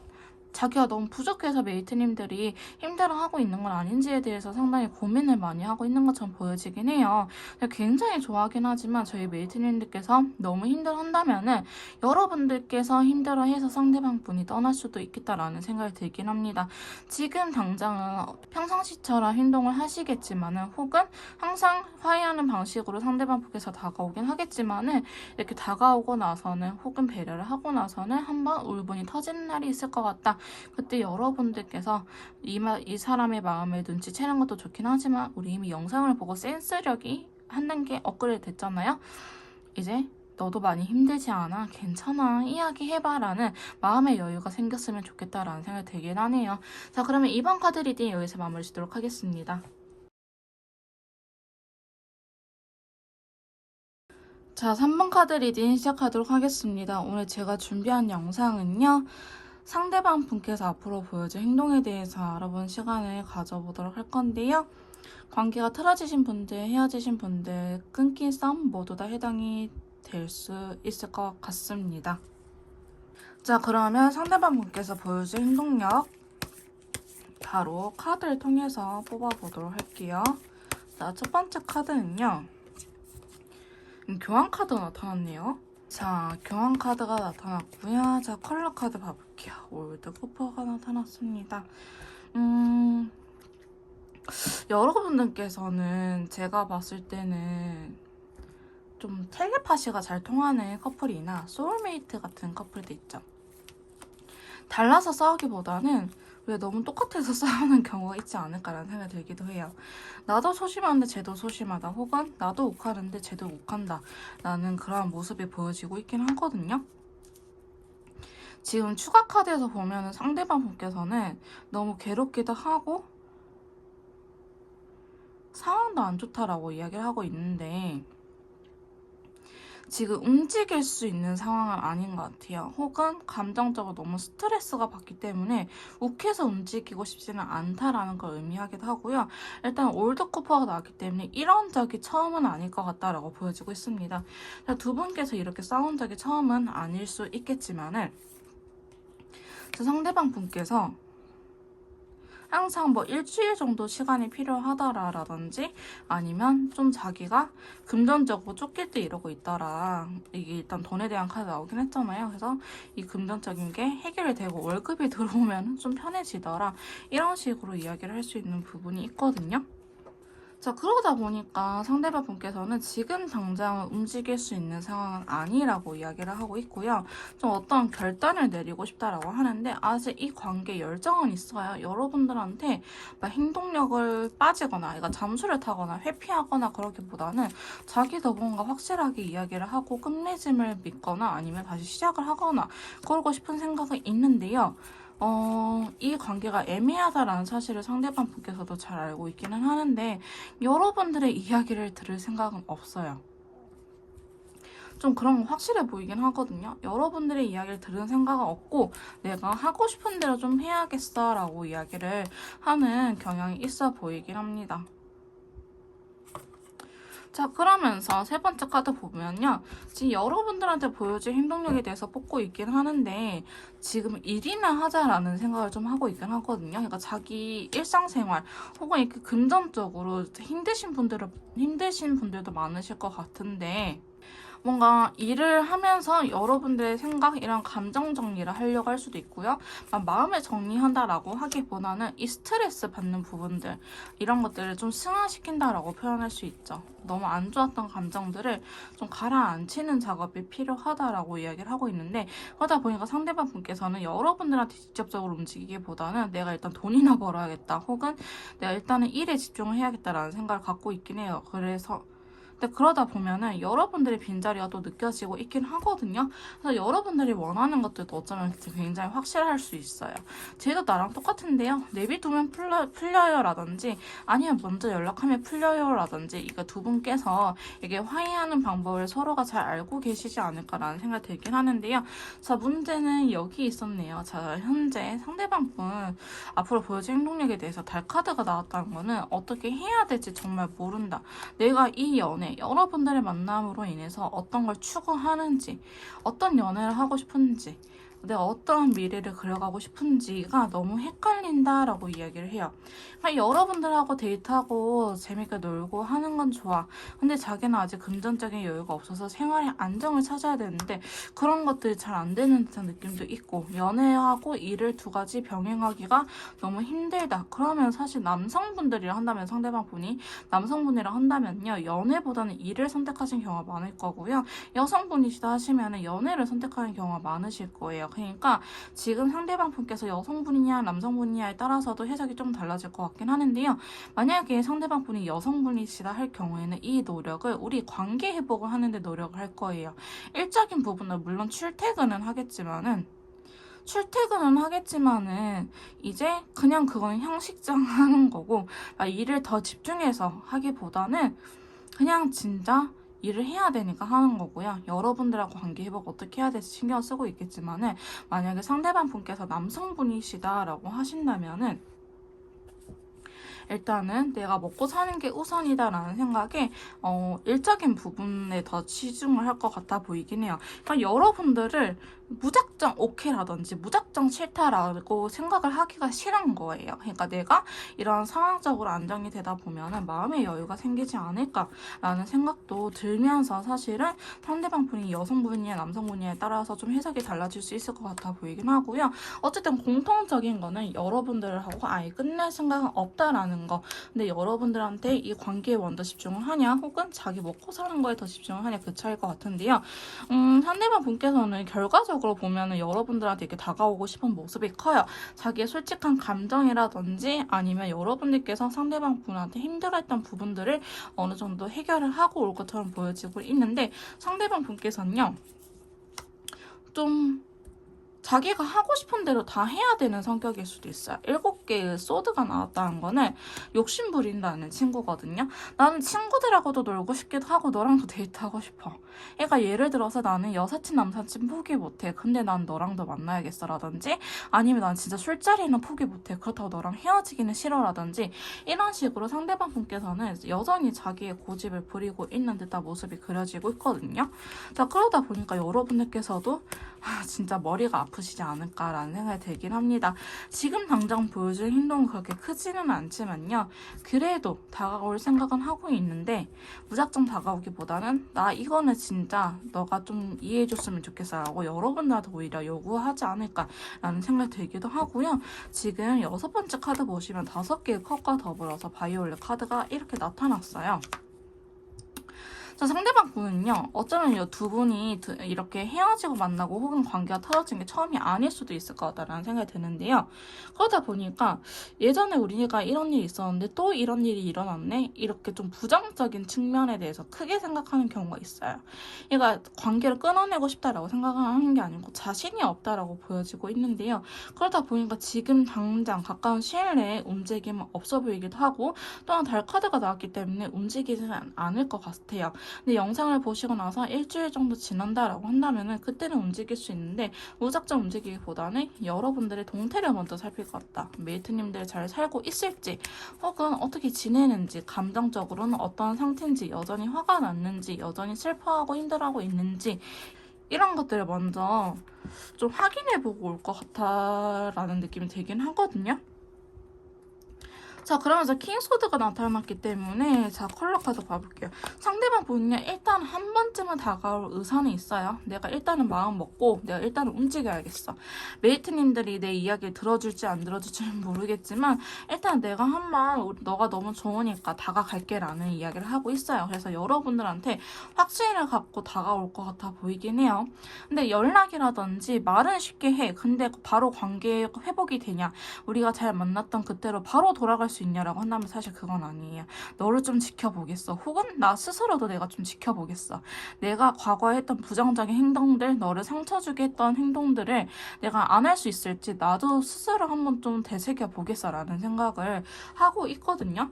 자기가 너무 부족해서 메이트님들이 힘들어하고 있는 건 아닌지에 대해서 상당히 고민을 많이 하고 있는 것처럼 보여지긴 해요. 굉장히 좋아하긴 하지만 저희 메이트님들께서 너무 힘들어한다면은 여러분들께서 힘들어해서 상대방 분이 떠날 수도 있겠다라는 생각이 들긴 합니다. 지금 당장은 평상시처럼 행동을 하시겠지만은 혹은 항상 화해하는 방식으로 상대방 분께서 다가오긴 하겠지만은 이렇게 다가오고 나서는 혹은 배려를 하고 나서는 한번 울분이 터지는 날이 있을 것 같다. 그때 여러분들께서 이 사람의 마음을 눈치채는 것도 좋긴 하지만 우리 이미 영상을 보고 센스력이 한 단계 업그레이드 됐잖아요. 이제 너도 많이 힘들지 않아? 괜찮아. 이야기해봐. 라는 마음의 여유가 생겼으면 좋겠다라는 생각이 들긴 하네요. 자, 그러면 이번 카드 리딩 여기서 마무리 짓도록 하겠습니다. 자, 3번 카드 리딩 시작하도록 하겠습니다. 오늘 제가 준비한 영상은요. 상대방 분께서 앞으로 보여줄 행동에 대해서 알아보는 시간을 가져보도록 할 건데요. 관계가 틀어지신 분들, 헤어지신 분들, 끊긴 썸 모두 다 해당이 될 수 있을 것 같습니다. 자, 그러면 상대방 분께서 보여줄 행동력 바로 카드를 통해서 뽑아보도록 할게요. 자, 첫 번째 카드는요. 교환 카드가 나타났네요. 자, 교환 카드가 나타났고요. 자, 컬러 카드 봐볼게요. 올드 쿠퍼가 나타났습니다. 여러분들께서는 제가 봤을 때는 좀 텔레파시가 잘 통하는 커플이나 소울메이트 같은 커플도 있죠. 달라서 싸우기보다는 왜 너무 똑같아서 싸우는 경우가 있지 않을까라는 생각이 들기도 해요. 나도 소심한데 쟤도 소심하다, 혹은 나도 욱하는데 쟤도 욱한다 라는 그런 모습이 보여지고 있긴 하거든요. 지금 추가 카드에서 보면 상대방 분께서는 너무 괴롭기도 하고 상황도 안 좋다라고 이야기를 하고 있는데 지금 움직일 수 있는 상황은 아닌 것 같아요. 혹은 감정적으로 너무 스트레스가 받기 때문에 욱해서 움직이고 싶지는 않다라는 걸 의미하기도 하고요. 일단 올드쿠퍼가 나왔기 때문에 이런 적이 처음은 아닐 것 같다라고 보여지고 있습니다. 두 분께서 이렇게 싸운 적이 처음은 아닐 수 있겠지만은 상대방 분께서 항상 뭐 일주일 정도 시간이 필요하다라든지 아니면 좀 자기가 금전적으로 쫓길 때 이러고 있더라. 이게 일단 돈에 대한 카드 나오긴 했잖아요. 그래서 이 금전적인 게 해결이 되고 월급이 들어오면 좀 편해지더라. 이런 식으로 이야기를 할 수 있는 부분이 있거든요. 자, 그러다 보니까 상대방 분께서는 지금 당장 움직일 수 있는 상황은 아니라고 이야기를 하고 있고요. 좀 어떤 결단을 내리고 싶다라고 하는데 아직 이 관계에 열정은 있어요. 여러분들한테 막 행동력을 빠지거나 그러니까 잠수를 타거나 회피하거나 그러기보다는 자기도 뭔가 확실하게 이야기를 하고 끝맺음을 믿거나 아니면 다시 시작을 하거나 그러고 싶은 생각이 있는데요. 이 관계가 애매하다라는 사실을 상대방 분께서도 잘 알고 있기는 하는데 여러분들의 이야기를 들을 생각은 없어요. 좀 그런 거 확실해 보이긴 하거든요. 여러분들의 이야기를 들은 생각은 없고 내가 하고 싶은 대로 좀 해야겠어 라고 이야기를 하는 경향이 있어 보이긴 합니다. 자, 그러면서 세 번째 카드 보면요. 지금 여러분들한테 보여줄 행동력에 대해서 뽑고 있긴 하는데 지금 일이나 하자라는 생각을 좀 하고 있긴 하거든요. 그러니까 자기 일상생활 혹은 이렇게 금전적으로 힘드신 분들도 많으실 것 같은데 뭔가 일을 하면서 여러분들의 생각, 이런 감정 정리를 하려고 할 수도 있고요. 마음을 정리한다라고 하기보다는 이 스트레스 받는 부분들, 이런 것들을 좀 승화시킨다라고 표현할 수 있죠. 너무 안 좋았던 감정들을 좀 가라앉히는 작업이 필요하다라고 이야기를 하고 있는데 그러다 보니까 상대방 분께서는 여러분들한테 직접적으로 움직이기보다는 내가 일단 돈이나 벌어야겠다 혹은 내가 일단은 일에 집중을 해야겠다라는 생각을 갖고 있긴 해요. 근데 그러다 보면은 여러분들의 빈자리가 또 느껴지고 있긴 하거든요. 그래서 여러분들이 원하는 것들도 어쩌면 굉장히 확실할 수 있어요. 쟤도 나랑 똑같은데요. 내비두면 풀려요 라든지 아니면 먼저 연락하면 풀려요 라든지 이거 두 분께서 이게 화해하는 방법을 서로가 잘 알고 계시지 않을까라는 생각이 들긴 하는데요. 자, 문제는 여기 있었네요. 자, 현재 상대방 분 앞으로 보여줄 행동력에 대해서 달 카드가 나왔다는 거는 어떻게 해야 될지 정말 모른다. 내가 이 연애 여러분들의 만남으로 인해서 어떤 걸 추구하는지 어떤 연애를 하고 싶은지 내가 어떠한 미래를 그려가고 싶은지가 너무 헷갈린다라고 이야기를 해요. 여러분들하고 데이트하고 재밌게 놀고 하는 건 좋아. 근데 자기는 아직 금전적인 여유가 없어서 생활의 안정을 찾아야 되는데 그런 것들이 잘 안 되는 듯한 느낌도 있고 연애하고 일을 두 가지 병행하기가 너무 힘들다. 그러면 사실 남성분들이랑 한다면 상대방 분이 남성분이랑 한다면요. 연애보다는 일을 선택하신 경우가 많을 거고요. 여성분이시다 하시면 연애를 선택하는 경우가 많으실 거예요. 있어요. 그러니까 지금 상대방 분께서 여성분이냐 남성분이냐에 따라서도 해석이 좀 달라질 것 같긴 하는데요. 만약에 상대방 분이 여성분이시다 할 경우에는 이 노력을 우리 관계 회복을 하는데 노력을 할 거예요. 일적인 부분은 물론 출퇴근은 하겠지만은 이제 그냥 그건 형식상 하는 거고, 일을 더 집중해서 하기보다는 그냥 진짜 일을 해야 되니까 하는 거고요. 여러분들하고 관계 회복 어떻게 해야 될지 신경 쓰고 있겠지만은 만약에 상대방 분께서 남성분이시다라고 하신다면은 일단은 내가 먹고 사는 게 우선이다라는 생각에 일적인 부분에 더 치중을 할 것 같아 보이긴 해요. 그러니까 여러분들을 무작정 오케이라든지 무작정 싫다라고 생각을 하기가 싫은 거예요. 그러니까 내가 이런 상황적으로 안정이 되다 보면은 마음의 여유가 생기지 않을까라는 생각도 들면서 사실은 상대방 분이 여성분이냐 남성분이냐에 따라서 좀 해석이 달라질 수 있을 것 같아 보이긴 하고요. 어쨌든 공통적인 거는 여러분들하고 아예 끝낼 생각은 없다라는 거. 근데 여러분들한테 이 관계에 먼저 집중을 하냐 혹은 자기 먹고 사는 거에 더 집중을 하냐 그 차이일 것 같은데요. 상대방 분께서는 결과적으로 보면은 여러분들한테 이렇게 다가오고 싶은 모습이 커요. 자기의 솔직한 감정이라든지 아니면 여러분들께서 상대방 분한테 힘들어했던 부분들을 어느 정도 해결을 하고 올 것처럼 보여지고 있는데 상대방 분께서는요. 좀 자기가 하고 싶은 대로 다 해야 되는 성격일 수도 있어요. 7개의 소드가 나왔다는 거는 욕심 부린다는 친구거든요. 나는 친구들하고도 놀고 싶기도 하고 너랑도 데이트하고 싶어. 그러니까 예를 들어서 나는 여사친 남사친 포기 못해. 근데 난 너랑도 만나야겠어 라든지 아니면 난 진짜 술자리는 포기 못해. 그렇다고 너랑 헤어지기는 싫어 라든지 이런 식으로 상대방 분께서는 여전히 자기의 고집을 부리고 있는 듯한 모습이 그려지고 있거든요. 자, 그러다 보니까 여러분들께서도 진짜 머리가 아프시지 않을까라는 생각이 들긴 합니다. 지금 당장 보여줄 행동은 그렇게 크지는 않지만요. 그래도 다가올 생각은 하고 있는데 무작정 다가오기보다는 나 이거는 진짜 너가 좀 이해해줬으면 좋겠어 라고 여러분들한테 오히려 요구하지 않을까라는 생각이 들기도 하고요. 지금 6번째 카드 보시면 5개의 컵과 더불어서 바이올렛 카드가 이렇게 나타났어요. 자, 상대방 분은요, 어쩌면 이 두 분이 이렇게 헤어지고 만나고 혹은 관계가 틀어진 게 처음이 아닐 수도 있을 것 같다라는 생각이 드는데요. 그러다 보니까 예전에 우리가 이런 일이 있었는데 또 이런 일이 일어났네? 이렇게 좀 부정적인 측면에 대해서 크게 생각하는 경우가 있어요. 그러니까 관계를 끊어내고 싶다라고 생각하는 게 아니고 자신이 없다라고 보여지고 있는데요. 그러다 보니까 지금 당장 가까운 시일 내에 움직임은 없어 보이기도 하고 또한 달 카드가 나왔기 때문에 움직이지는 않을 것 같아요. 근데 영상을 보시고 나서 일주일 정도 지난다라고 한다면은 그때는 움직일 수 있는데 무작정 움직이기보다는 여러분들의 동태를 먼저 살필 것 같다. 메이트님들 잘 살고 있을지 혹은 어떻게 지내는지 감정적으로는 어떤 상태인지 여전히 화가 났는지 여전히 슬퍼하고 힘들어하고 있는지 이런 것들을 먼저 좀 확인해보고 올 것 같다라는 느낌이 들긴 하거든요. 자, 그러면서 킹소드가 나타났기 때문에 자, 컬러 카드 봐볼게요. 상대방 분은요, 일단 한 번쯤은 다가올 의사는 있어요. 내가 일단은 마음 먹고 내가 일단은 움직여야겠어. 메이트님들이 내 이야기를 들어줄지 안 들어줄지는 모르겠지만 일단 내가 한번 너가 너무 좋으니까 다가갈게 라는 이야기를 하고 있어요. 그래서 여러분들한테 확신을 갖고 다가올 것 같아 보이긴 해요. 근데 연락이라든지 말은 쉽게 해. 근데 바로 관계 회복이 되냐? 우리가 잘 만났던 그때로 바로 돌아갈 수 있냐라고 한다면 사실 그건 아니에요. 너를 좀 지켜보겠어. 혹은 나 스스로도 내가 좀 지켜보겠어. 내가 과거에 했던 부정적인 행동들, 너를 상처 주게 했던 행동들을 내가 안 할 수 있을지 나도 스스로 한번 좀 되새겨보겠어라는 생각을 하고 있거든요.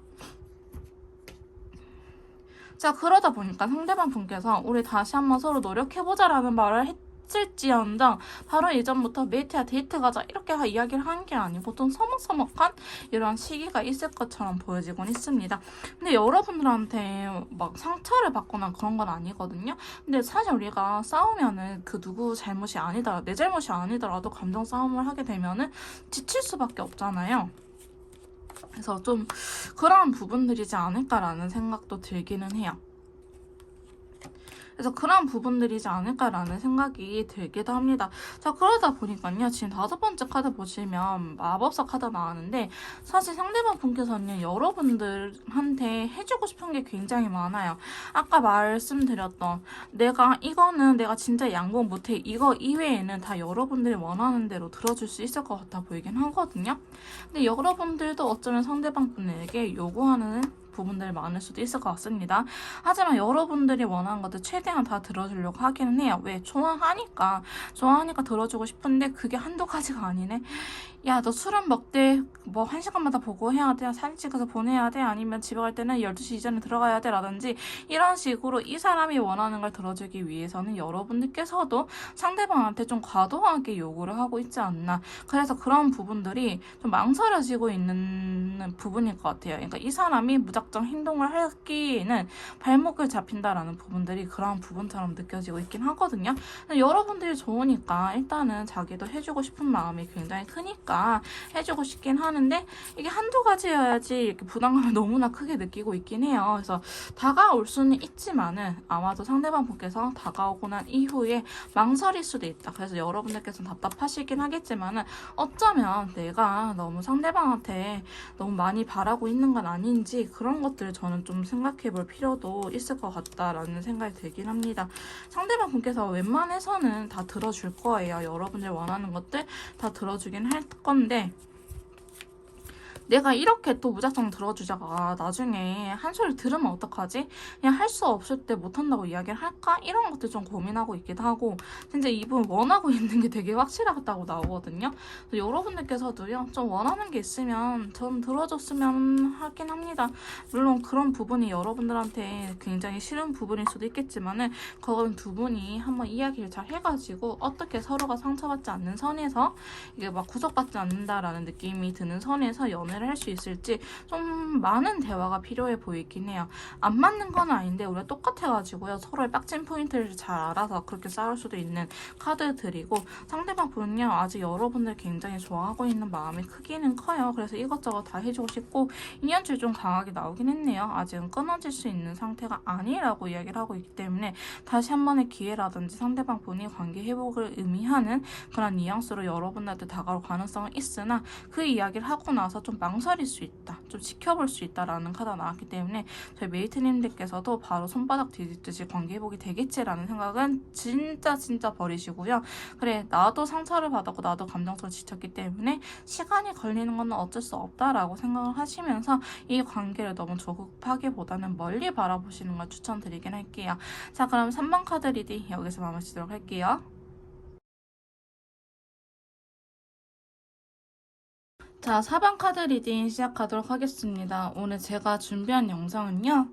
자, 그러다 보니까 상대방 분께서 우리 다시 한번 서로 노력해보자라는 말을 했을지언정 바로 이전부터 메이트야 데이트 가자 이렇게 이야기를 하는 게 아니고 좀 서먹서먹한 이런 시기가 있을 것처럼 보여지곤 있습니다. 근데 여러분들한테 막 상처를 받거나 그런 건 아니거든요. 근데 사실 우리가 싸우면은 그 누구 잘못이 아니더라도 내 잘못이 아니더라도 감정 싸움을 하게 되면은 지칠 수밖에 없잖아요. 그래서 좀 그런 부분들이지 않을까라는 생각도 들기는 해요. 그래서 그런 부분들이지 않을까라는 생각이 들기도 합니다. 자, 그러다 보니까요. 지금 5번째 카드 보시면 마법사 카드 나왔는데 사실 상대방 분께서는 여러분들한테 해주고 싶은 게 굉장히 많아요. 아까 말씀드렸던 이거는 내가 진짜 양보 못해. 이거 이외에는 다 여러분들이 원하는 대로 들어줄 수 있을 것 같아 보이긴 하거든요. 근데 여러분들도 어쩌면 상대방 분에게 요구하는 부분들 많을 수도 있을 것 같습니다. 하지만 여러분들이 원하는 것들 최대한 다 들어주려고 하기는 해요. 왜? 좋아하니까 들어주고 싶은데 그게 한두 가지가 아니네. 야, 너 술은 먹되 뭐 1시간마다 보고 해야 돼? 사진 찍어서 보내야 돼? 아니면 집에 갈 때는 12시 이전에 들어가야 돼? 라든지 이런 식으로 이 사람이 원하는 걸 들어주기 위해서는 여러분들께서도 상대방한테 좀 과도하게 요구를 하고 있지 않나. 그래서 그런 부분들이 좀 망설여지고 있는 부분일 것 같아요. 그러니까 이 사람이 무작정 행동을 하기에는 발목을 잡힌다라는 부분들이 그런 부분처럼 느껴지고 있긴 하거든요. 근데 여러분들이 좋으니까 일단은 자기도 해주고 싶은 마음이 굉장히 크니까 해주고 싶긴 하는데 이게 한두 가지여야지 이렇게 부담감을 너무나 크게 느끼고 있긴 해요. 그래서 다가올 수는 있지만은 아마도 상대방 분께서 다가오고 난 이후에 망설일 수도 있다. 그래서 여러분들께서는 답답하시긴 하겠지만은 어쩌면 내가 너무 상대방한테 너무 많이 바라고 있는 건 아닌지 그런 것들을 저는 좀 생각해 볼 필요도 있을 것 같다라는 생각이 들긴 합니다. 상대방 분께서 웬만해서는 다 들어줄 거예요. 여러분들 원하는 것들 다 들어주긴 할 건데 내가 이렇게 또 무작정 들어주자가 나중에 한 소리 들으면 어떡하지? 그냥 할 수 없을 때 못한다고 이야기를 할까? 이런 것들 좀 고민하고 있기도 하고 진짜 이분 원하고 있는 게 되게 확실하다고 나오거든요. 여러분들께서도요 좀 원하는 게 있으면 전 들어줬으면 하긴 합니다. 물론 그런 부분이 여러분들한테 굉장히 싫은 부분일 수도 있겠지만은 그건 두 분이 한번 이야기를 잘 해가지고 어떻게 서로가 상처받지 않는 선에서 이게 막 구속받지 않는다라는 느낌이 드는 선에서 연애를 할 수 있을지 좀 많은 대화가 필요해 보이긴 해요. 안 맞는 건 아닌데 우리가 똑같아가지고요. 서로의 빡친 포인트를 잘 알아서 그렇게 싸울 수도 있는 카드들이고 상대방 분은요. 아직 여러분들 굉장히 좋아하고 있는 마음이 크기는 커요. 그래서 이것저것 다 해주고 싶고 인연줄이 좀 강하게 나오긴 했네요. 아직은 끊어질 수 있는 상태가 아니라고 이야기를 하고 있기 때문에 다시 한 번의 기회라든지 상대방 분이 관계 회복을 의미하는 그런 뉘앙스로 여러분들한테 다가올 가능성은 있으나 그 이야기를 하고 나서 좀 망설일 수 있다. 좀 지켜볼 수 있다라는 카드가 나왔기 때문에 저희 메이트님들께서도 바로 손바닥 뒤집듯이 관계 회복이 되겠지라는 생각은 진짜 버리시고요. 그래, 나도 상처를 받았고 나도 감정적으로 지쳤기 때문에 시간이 걸리는 건 어쩔 수 없다라고 생각을 하시면서 이 관계를 너무 조급하기보다는 멀리 바라보시는 걸 추천드리긴 할게요. 자, 그럼 3번 카드 리딩 여기서 마무리 짓도록 할게요. 자, 4번 카드 리딩 시작하도록 하겠습니다. 오늘 제가 준비한 영상은요.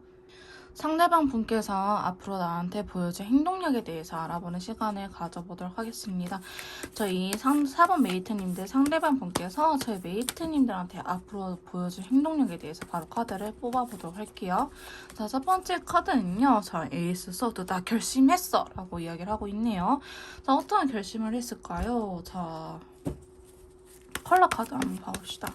상대방 분께서 앞으로 나한테 보여줄 행동력에 대해서 알아보는 시간을 가져보도록 하겠습니다. 저희 4번 메이트님들 상대방 분께서 저희 메이트님들한테 앞으로 보여줄 행동력에 대해서 바로 카드를 뽑아보도록 할게요. 자, 첫 번째 카드는요. 자, 에이스 소드 나 결심했어! 라고 이야기를 하고 있네요. 자, 어떤 결심을 했을까요? 자, 컬러 카드 한번 봐봅시다.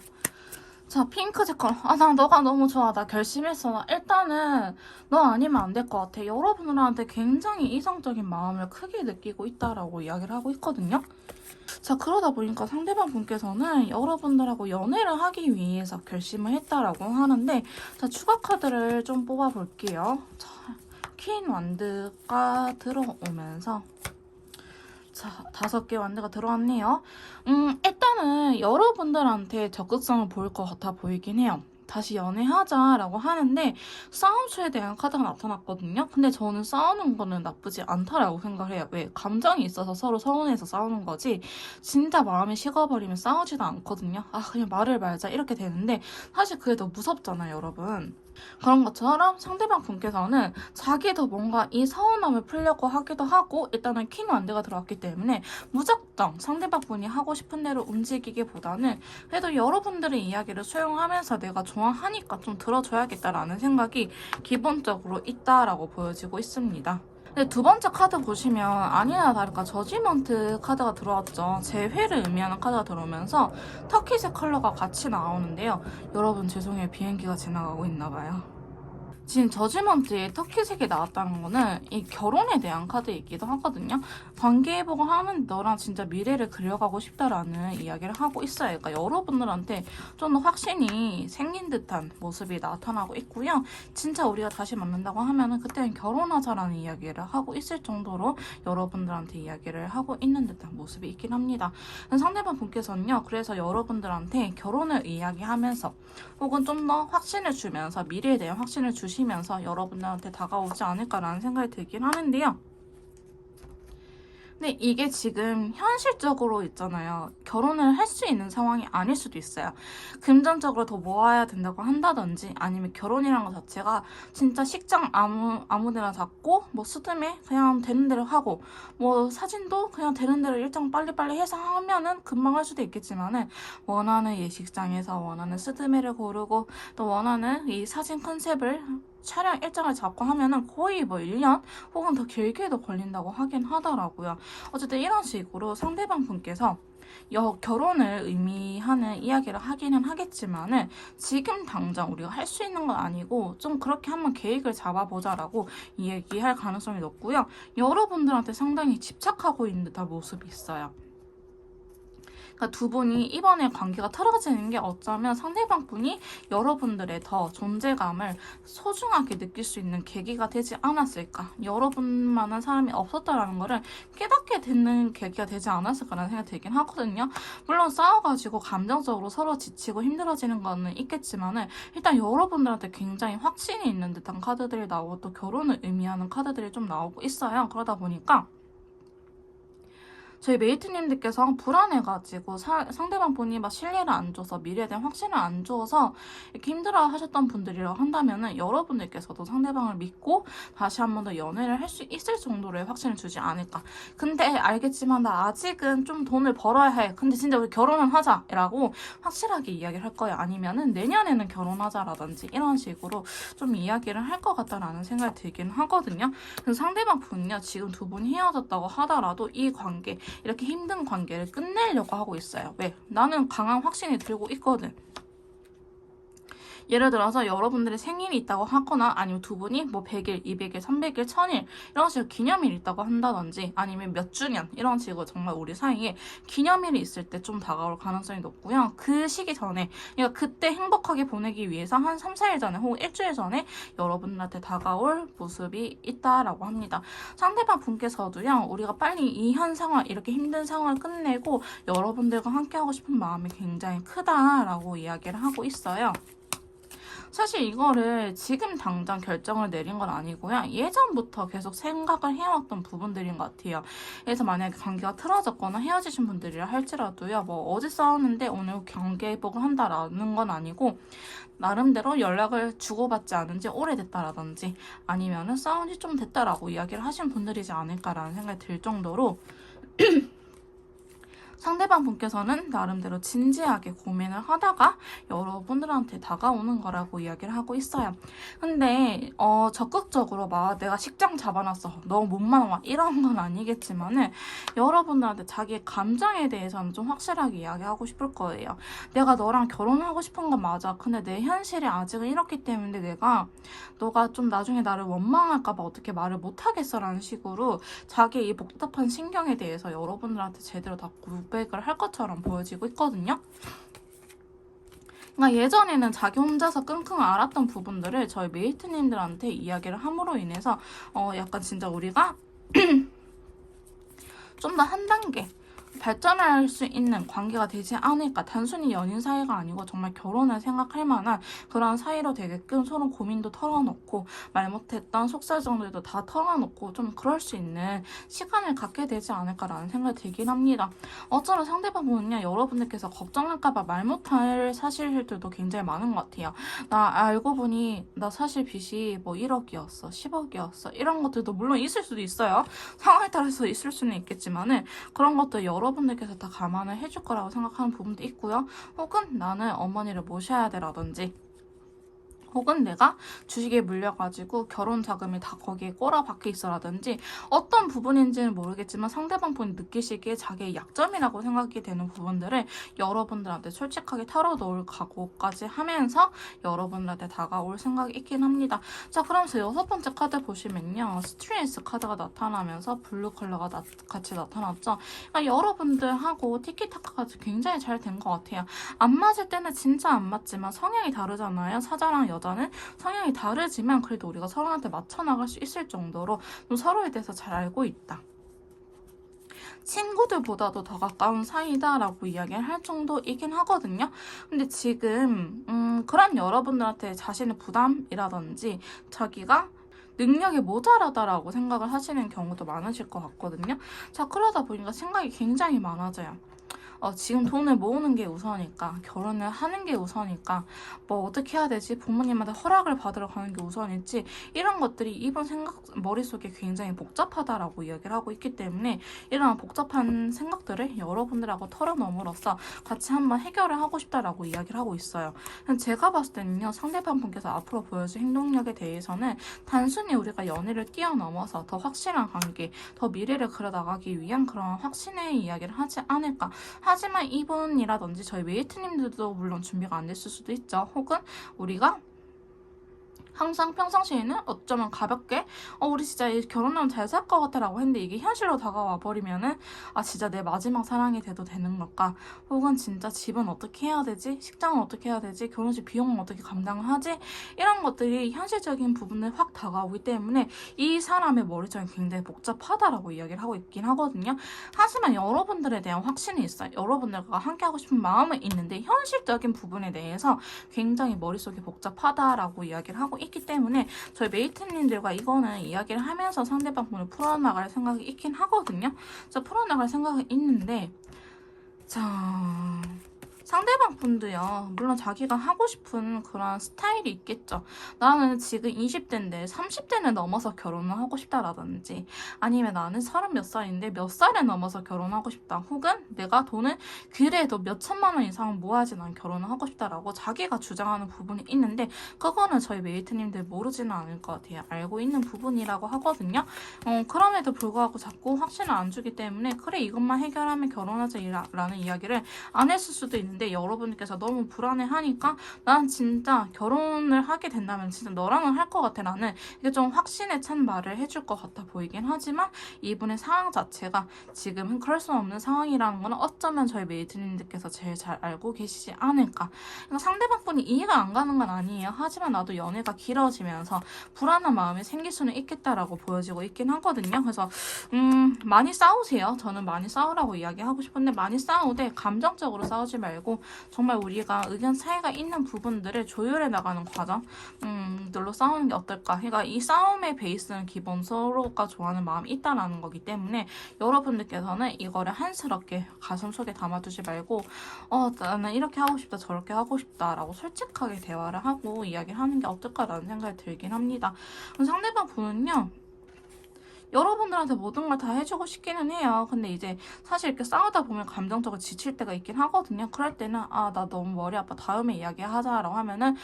자, 핑크색 컬러. 나 너가 너무 좋아. 나 결심했어. 나 일단은 너 아니면 안 될 것 같아. 여러분들한테 굉장히 이성적인 마음을 크게 느끼고 있다라고 이야기를 하고 있거든요. 자, 그러다 보니까 상대방 분께서는 여러분들하고 연애를 하기 위해서 결심을 했다라고 하는데 자, 추가 카드를 좀 뽑아볼게요. 자, 퀸 완드가 들어오면서 자, 5개 완드가 들어왔네요. 일단은 여러분들한테 적극성을 보일 것 같아 보이긴 해요. 다시 연애하자라고 하는데 싸움수에 대한 카드가 나타났거든요. 근데 저는 싸우는 거는 나쁘지 않다라고 생각을 해요. 왜? 감정이 있어서 서로 서운해서 싸우는 거지 진짜 마음이 식어버리면 싸우지도 않거든요. 그냥 말을 말자 이렇게 되는데 사실 그게 더 무섭잖아요, 여러분. 그런 것처럼 상대방 분께서는 자기도 뭔가 이 서운함을 풀려고 하기도 하고 일단은 퀸 완드가 들어왔기 때문에 무작정 상대방 분이 하고 싶은 대로 움직이기보다는 그래도 여러분들의 이야기를 수용하면서 내가 좋아하니까 좀 들어줘야겠다라는 생각이 기본적으로 있다라고 보여지고 있습니다. 근데 두 번째 카드 보시면 아니나 다를까 저지먼트 카드가 들어왔죠. 재회를 의미하는 카드가 들어오면서 터키색 컬러가 같이 나오는데요. 여러분 죄송해요. 비행기가 지나가고 있나봐요. 지금 저지먼트에 터키색이 나왔다는 거는 이 결혼에 대한 카드이기도 하거든요. 관계 회복을 하는 너랑 진짜 미래를 그려가고 싶다라는 이야기를 하고 있어요. 그러니까 여러분들한테 좀 더 확신이 생긴 듯한 모습이 나타나고 있고요. 진짜 우리가 다시 만난다고 하면은 그때는 결혼하자라는 이야기를 하고 있을 정도로 여러분들한테 이야기를 하고 있는 듯한 모습이 있긴 합니다. 상대방 분께서는요. 그래서 여러분들한테 결혼을 이야기하면서 혹은 좀 더 확신을 주면서 미래에 대한 확신을 주시면서 여러분들한테 다가오지 않을까라는 생각이 들긴 하는데요. 근데 이게 지금 현실적으로 있잖아요. 결혼을 할 수 있는 상황이 아닐 수도 있어요. 금전적으로 더 모아야 된다고 한다든지 아니면 결혼이라는 것 자체가 진짜 식장 아무 데나 잡고 뭐 스드메 그냥 되는 대로 하고 뭐 사진도 그냥 되는 대로 일정 빨리빨리 해서 하면은 금방 할 수도 있겠지만은 원하는 예식장에서 원하는 스드메를 고르고 또 원하는 이 사진 컨셉을 촬영 일정을 잡고 하면은 거의 뭐 1년 혹은 더 길게도 걸린다고 하긴 하더라고요. 어쨌든 이런 식으로 상대방 분께서 결혼을 의미하는 이야기를 하기는 하겠지만은 지금 당장 우리가 할 수 있는 건 아니고 좀 그렇게 한번 계획을 잡아보자라고 이야기할 가능성이 높고요. 여러분들한테 상당히 집착하고 있는 듯한 모습이 있어요. 그러니까 두 분이 이번에 관계가 틀어지는 게 어쩌면 상대방 분이 여러분들의 더 존재감을 소중하게 느낄 수 있는 계기가 되지 않았을까. 여러분만한 사람이 없었다라는 거를 깨닫게 되는 계기가 되지 않았을까라는 생각이 들긴 하거든요. 물론 싸워가지고 감정적으로 서로 지치고 힘들어지는 거는 있겠지만은 일단 여러분들한테 굉장히 확신이 있는 듯한 카드들이 나오고 또 결혼을 의미하는 카드들이 좀 나오고 있어요. 그러다 보니까 저희 메이트님들께서 불안해가지고 상대방 분이 막 신뢰를 안 줘서 미래에 대한 확신을 안 줘서 이렇게 힘들어 하셨던 분들이라고 한다면은 여러분들께서도 상대방을 믿고 다시 한 번 더 연애를 할 수 있을 정도로의 확신을 주지 않을까. 근데 알겠지만 나 아직은 좀 돈을 벌어야 해. 근데 진짜 우리 결혼은 하자. 라고 확실하게 이야기를 할 거예요. 아니면은 내년에는 결혼하자라든지 이런 식으로 좀 이야기를 할 것 같다라는 생각이 들긴 하거든요. 그래서 상대방 분은요. 지금 두 분이 헤어졌다고 하더라도 이 관계 이렇게 힘든 관계를 끝내려고 하고 있어요. 왜? 나는 강한 확신이 들고 있거든. 예를 들어서 여러분들의 생일이 있다고 하거나 아니면 두 분이 뭐 100일, 200일, 300일, 1000일 이런 식으로 기념일이 있다고 한다든지 아니면 몇 주년 이런 식으로 정말 우리 사이에 기념일이 있을 때 좀 다가올 가능성이 높고요. 그 시기 전에 그러니까 그때 행복하게 보내기 위해서 한 3, 4일 전에 혹은 일주일 전에 여러분들한테 다가올 모습이 있다라고 합니다. 상대방 분께서도요. 우리가 빨리 이 현 상황 이렇게 힘든 상황을 끝내고 여러분들과 함께하고 싶은 마음이 굉장히 크다라고 이야기를 하고 있어요. 사실 이거를 지금 당장 결정을 내린 건 아니고요. 예전부터 계속 생각을 해왔던 부분들인 것 같아요. 그래서 만약에 관계가 틀어졌거나 헤어지신 분들이라 할지라도요. 뭐 어제 싸웠는데 오늘 관계 회복을 한다라는 건 아니고 나름대로 연락을 주고받지 않은 지 오래됐다라든지 아니면은 싸운 지 좀 됐다라고 이야기를 하신 분들이지 않을까라는 생각이 들 정도로 상대방 분께서는 나름대로 진지하게 고민을 하다가 여러분들한테 다가오는 거라고 이야기를 하고 있어요. 근데 적극적으로 막 내가 식장 잡아놨어. 너 몸만 와. 이런 건 아니겠지만은 여러분들한테 자기의 감정에 대해서는 좀 확실하게 이야기하고 싶을 거예요. 내가 너랑 결혼하고 싶은 건 맞아. 근데 내 현실이 아직은 이렇기 때문에 너가 좀 나중에 나를 원망할까봐 어떻게 말을 못하겠어 라는 식으로 자기의 이 복잡한 신경에 대해서 여러분들한테 제대로 다 고백을 할 것처럼 보여지고 있거든요. 그러니까 예전에는 자기 혼자서 끙끙 앓았던 부분들을 저희 메이트님들한테 이야기를 함으로 인해서 약간 진짜 우리가 좀 더 한 단계 발전할 수 있는 관계가 되지 않을까. 단순히 연인 사이가 아니고 정말 결혼을 생각할 만한 그런 사이로 되게끔 서로 고민도 털어놓고 말 못했던 속사정들도 다 털어놓고 좀 그럴 수 있는 시간을 갖게 되지 않을까라는 생각이 들긴 합니다. 어쩌면 상대방은요 여러분들께서 걱정할까봐 말 못할 사실들도 굉장히 많은 것 같아요. 나 알고 보니 나 사실 빚이 뭐 1억이었어 10억이었어 이런 것들도 물론 있을 수도 있어요. 상황에 따라서 있을 수는 있겠지만은 그런 것도 여러분들께서 다 감안을 해줄 거라고 생각하는 부분도 있고요. 혹은 나는 어머니를 모셔야 돼라든지 혹은 내가 주식에 물려가지고 결혼 자금이 다 거기에 꼬라박혀 있어라든지 어떤 부분인지는 모르겠지만 상대방 분이 느끼시기에 자기의 약점이라고 생각이 되는 부분들을 여러분들한테 솔직하게 털어놓을 각오까지 하면서 여러분들한테 다가올 생각이 있긴 합니다. 자, 그러면서 6번째 카드 보시면요. 스트레스 카드가 나타나면서 블루 컬러가 같이 나타났죠. 그러니까 여러분들하고 티키타카가 굉장히 잘 된 것 같아요. 안 맞을 때는 진짜 안 맞지만 성향이 다르잖아요. 사자랑 여자는 성향이 다르지만 그래도 우리가 서로한테 맞춰 나갈 수 있을 정도로 좀 서로에 대해서 잘 알고 있다. 친구들보다도 더 가까운 사이다라고 이야기를 할 정도이긴 하거든요. 근데 지금 그런 여러분들한테 자신의 부담이라든지 자기가 능력이 모자라다라고 생각을 하시는 경우도 많으실 것 같거든요. 자, 그러다 보니까 생각이 굉장히 많아져요. 지금 돈을 모으는 게 우선이니까, 결혼을 하는 게 우선이니까, 뭐 어떻게 해야 되지? 부모님한테 허락을 받으러 가는 게 우선일지, 이런 것들이 이번 머릿속에 굉장히 복잡하다라고 이야기를 하고 있기 때문에 이런 복잡한 생각들을 여러분들하고 털어놓음으로써 같이 한번 해결을 하고 싶다라고 이야기를 하고 있어요. 제가 봤을 때는요, 상대방 분께서 앞으로 보여줄 행동력에 대해서는 단순히 우리가 연애를 뛰어넘어서 더 확실한 관계, 더 미래를 그려나가기 위한 그런 확신의 이야기를 하지 않을까. 하지만 이분이라든지 저희 메이트님들도 물론 준비가 안 됐을 수도 있죠. 혹은 우리가 항상 평상시에는 어쩌면 가볍게 우리 진짜 결혼하면 잘 살 것 같아 라고 했는데 이게 현실로 다가와 버리면은 진짜 내 마지막 사랑이 돼도 되는 걸까? 혹은 진짜 집은 어떻게 해야 되지? 식장은 어떻게 해야 되지? 결혼식 비용은 어떻게 감당을 하지? 이런 것들이 현실적인 부분에 확 다가오기 때문에 이 사람의 머리속이 굉장히 복잡하다라고 이야기를 하고 있긴 하거든요. 하지만 여러분들에 대한 확신이 있어요. 여러분들과 함께하고 싶은 마음은 있는데 현실적인 부분에 대해서 굉장히 머릿속이 복잡하다라고 이야기를 하고 있기 때문에 저희 메이트님들과 이거는 이야기를 하면서 상대방 분을 풀어나갈 생각이 있긴 하거든요. 자, 풀어나갈 생각이 있는데 자, 상대방 분도요, 물론 자기가 하고 싶은 그런 스타일이 있겠죠. 나는 지금 20대인데 30대는 넘어서 결혼을 하고 싶다라든지, 아니면 나는 30 몇 살인데 몇 살에 넘어서 결혼하고 싶다. 혹은 내가 돈을 그래도 몇 천만 원 이상은 모아야지 난 결혼을 하고 싶다라고 자기가 주장하는 부분이 있는데, 그거는 저희 메이트님들 모르지는 않을 것 같아요. 알고 있는 부분이라고 하거든요. 그럼에도 불구하고 자꾸 확신을 안 주기 때문에 그래 이것만 해결하면 결혼하자라는 이야기를 안 했을 수도 있는데, 여러분께서 너무 불안해하니까 난 진짜 결혼을 하게 된다면 진짜 너랑은 할 것 같아 라는 이게 좀 확신에 찬 말을 해줄 것 같아 보이긴 하지만 이분의 상황 자체가 지금은 그럴 수 없는 상황이라는 건 어쩌면 저희 메이트님들께서 제일 잘 알고 계시지 않을까. 그러니까 상대방 분이 이해가 안 가는 건 아니에요. 하지만 나도 연애가 길어지면서 불안한 마음이 생길 수는 있겠다라고 보여지고 있긴 하거든요. 그래서 많이 싸우세요. 저는 많이 싸우라고 이야기하고 싶은데 많이 싸우되 감정적으로 싸우지 말고 정말 우리가 의견 차이가 있는 부분들을 조율해 나가는 과정들로 싸우는 게 어떨까. 그러니까 이 싸움의 베이스는 기본 서로가 좋아하는 마음이 있다라는 거기 때문에 여러분들께서는 이거를 한스럽게 가슴속에 담아두지 말고 나는 이렇게 하고 싶다 저렇게 하고 싶다라고 솔직하게 대화를 하고 이야기를 하는 게 어떨까라는 생각이 들긴 합니다. 상대방 분은요, 여러분들한테 모든 걸 다 해주고 싶기는 해요. 근데 이제 사실 이렇게 싸우다 보면 감정적으로 지칠 때가 있긴 하거든요. 그럴 때는 나 너무 머리 아파 다음에 이야기하자라고 하면은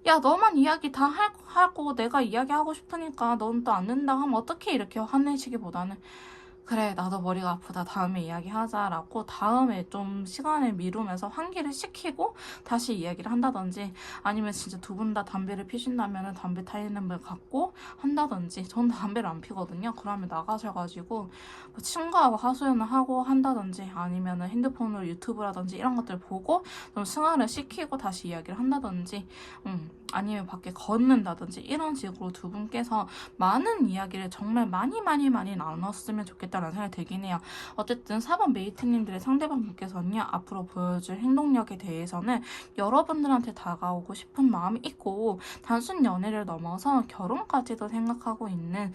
야 너만 이야기 다 하고 내가 이야기하고 싶으니까 넌 또 안 된다고 하면 어떻게 이렇게 화내시기보다는 그래 나도 머리가 아프다 다음에 이야기하자라고 다음에 좀 시간을 미루면서 환기를 시키고 다시 이야기를 한다든지, 아니면 진짜 두 분 다 담배를 피신다면 담배 타이는 걸 갖고 한다든지, 전 담배를 안 피거든요. 그러면 나가셔가지고 뭐 친구하고 하소연을 하고 한다든지, 아니면 핸드폰으로 유튜브라든지 이런 것들 보고 좀 승화를 시키고 다시 이야기를 한다든지, 아니면 밖에 걷는다든지 이런 식으로 두 분께서 많은 이야기를 정말 많이 나눴으면 좋겠다라는 생각이 들긴 해요. 어쨌든 4번 메이트님들의 상대방 분께서는요, 앞으로 보여줄 행동력에 대해서는 여러분들한테 다가오고 싶은 마음이 있고 단순 연애를 넘어서 결혼까지도 생각하고 있는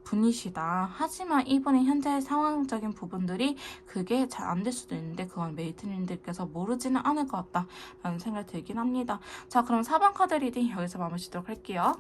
분이시다. 하지만 이분의 현재 상황적인 부분들이 그게 잘 안 될 수도 있는데 그건 메이트님들께서 모르지는 않을 것 같다라는 생각이 들긴 합니다. 자, 그럼 4번 카드 리딩 여기서 마무리 짓도록 할게요.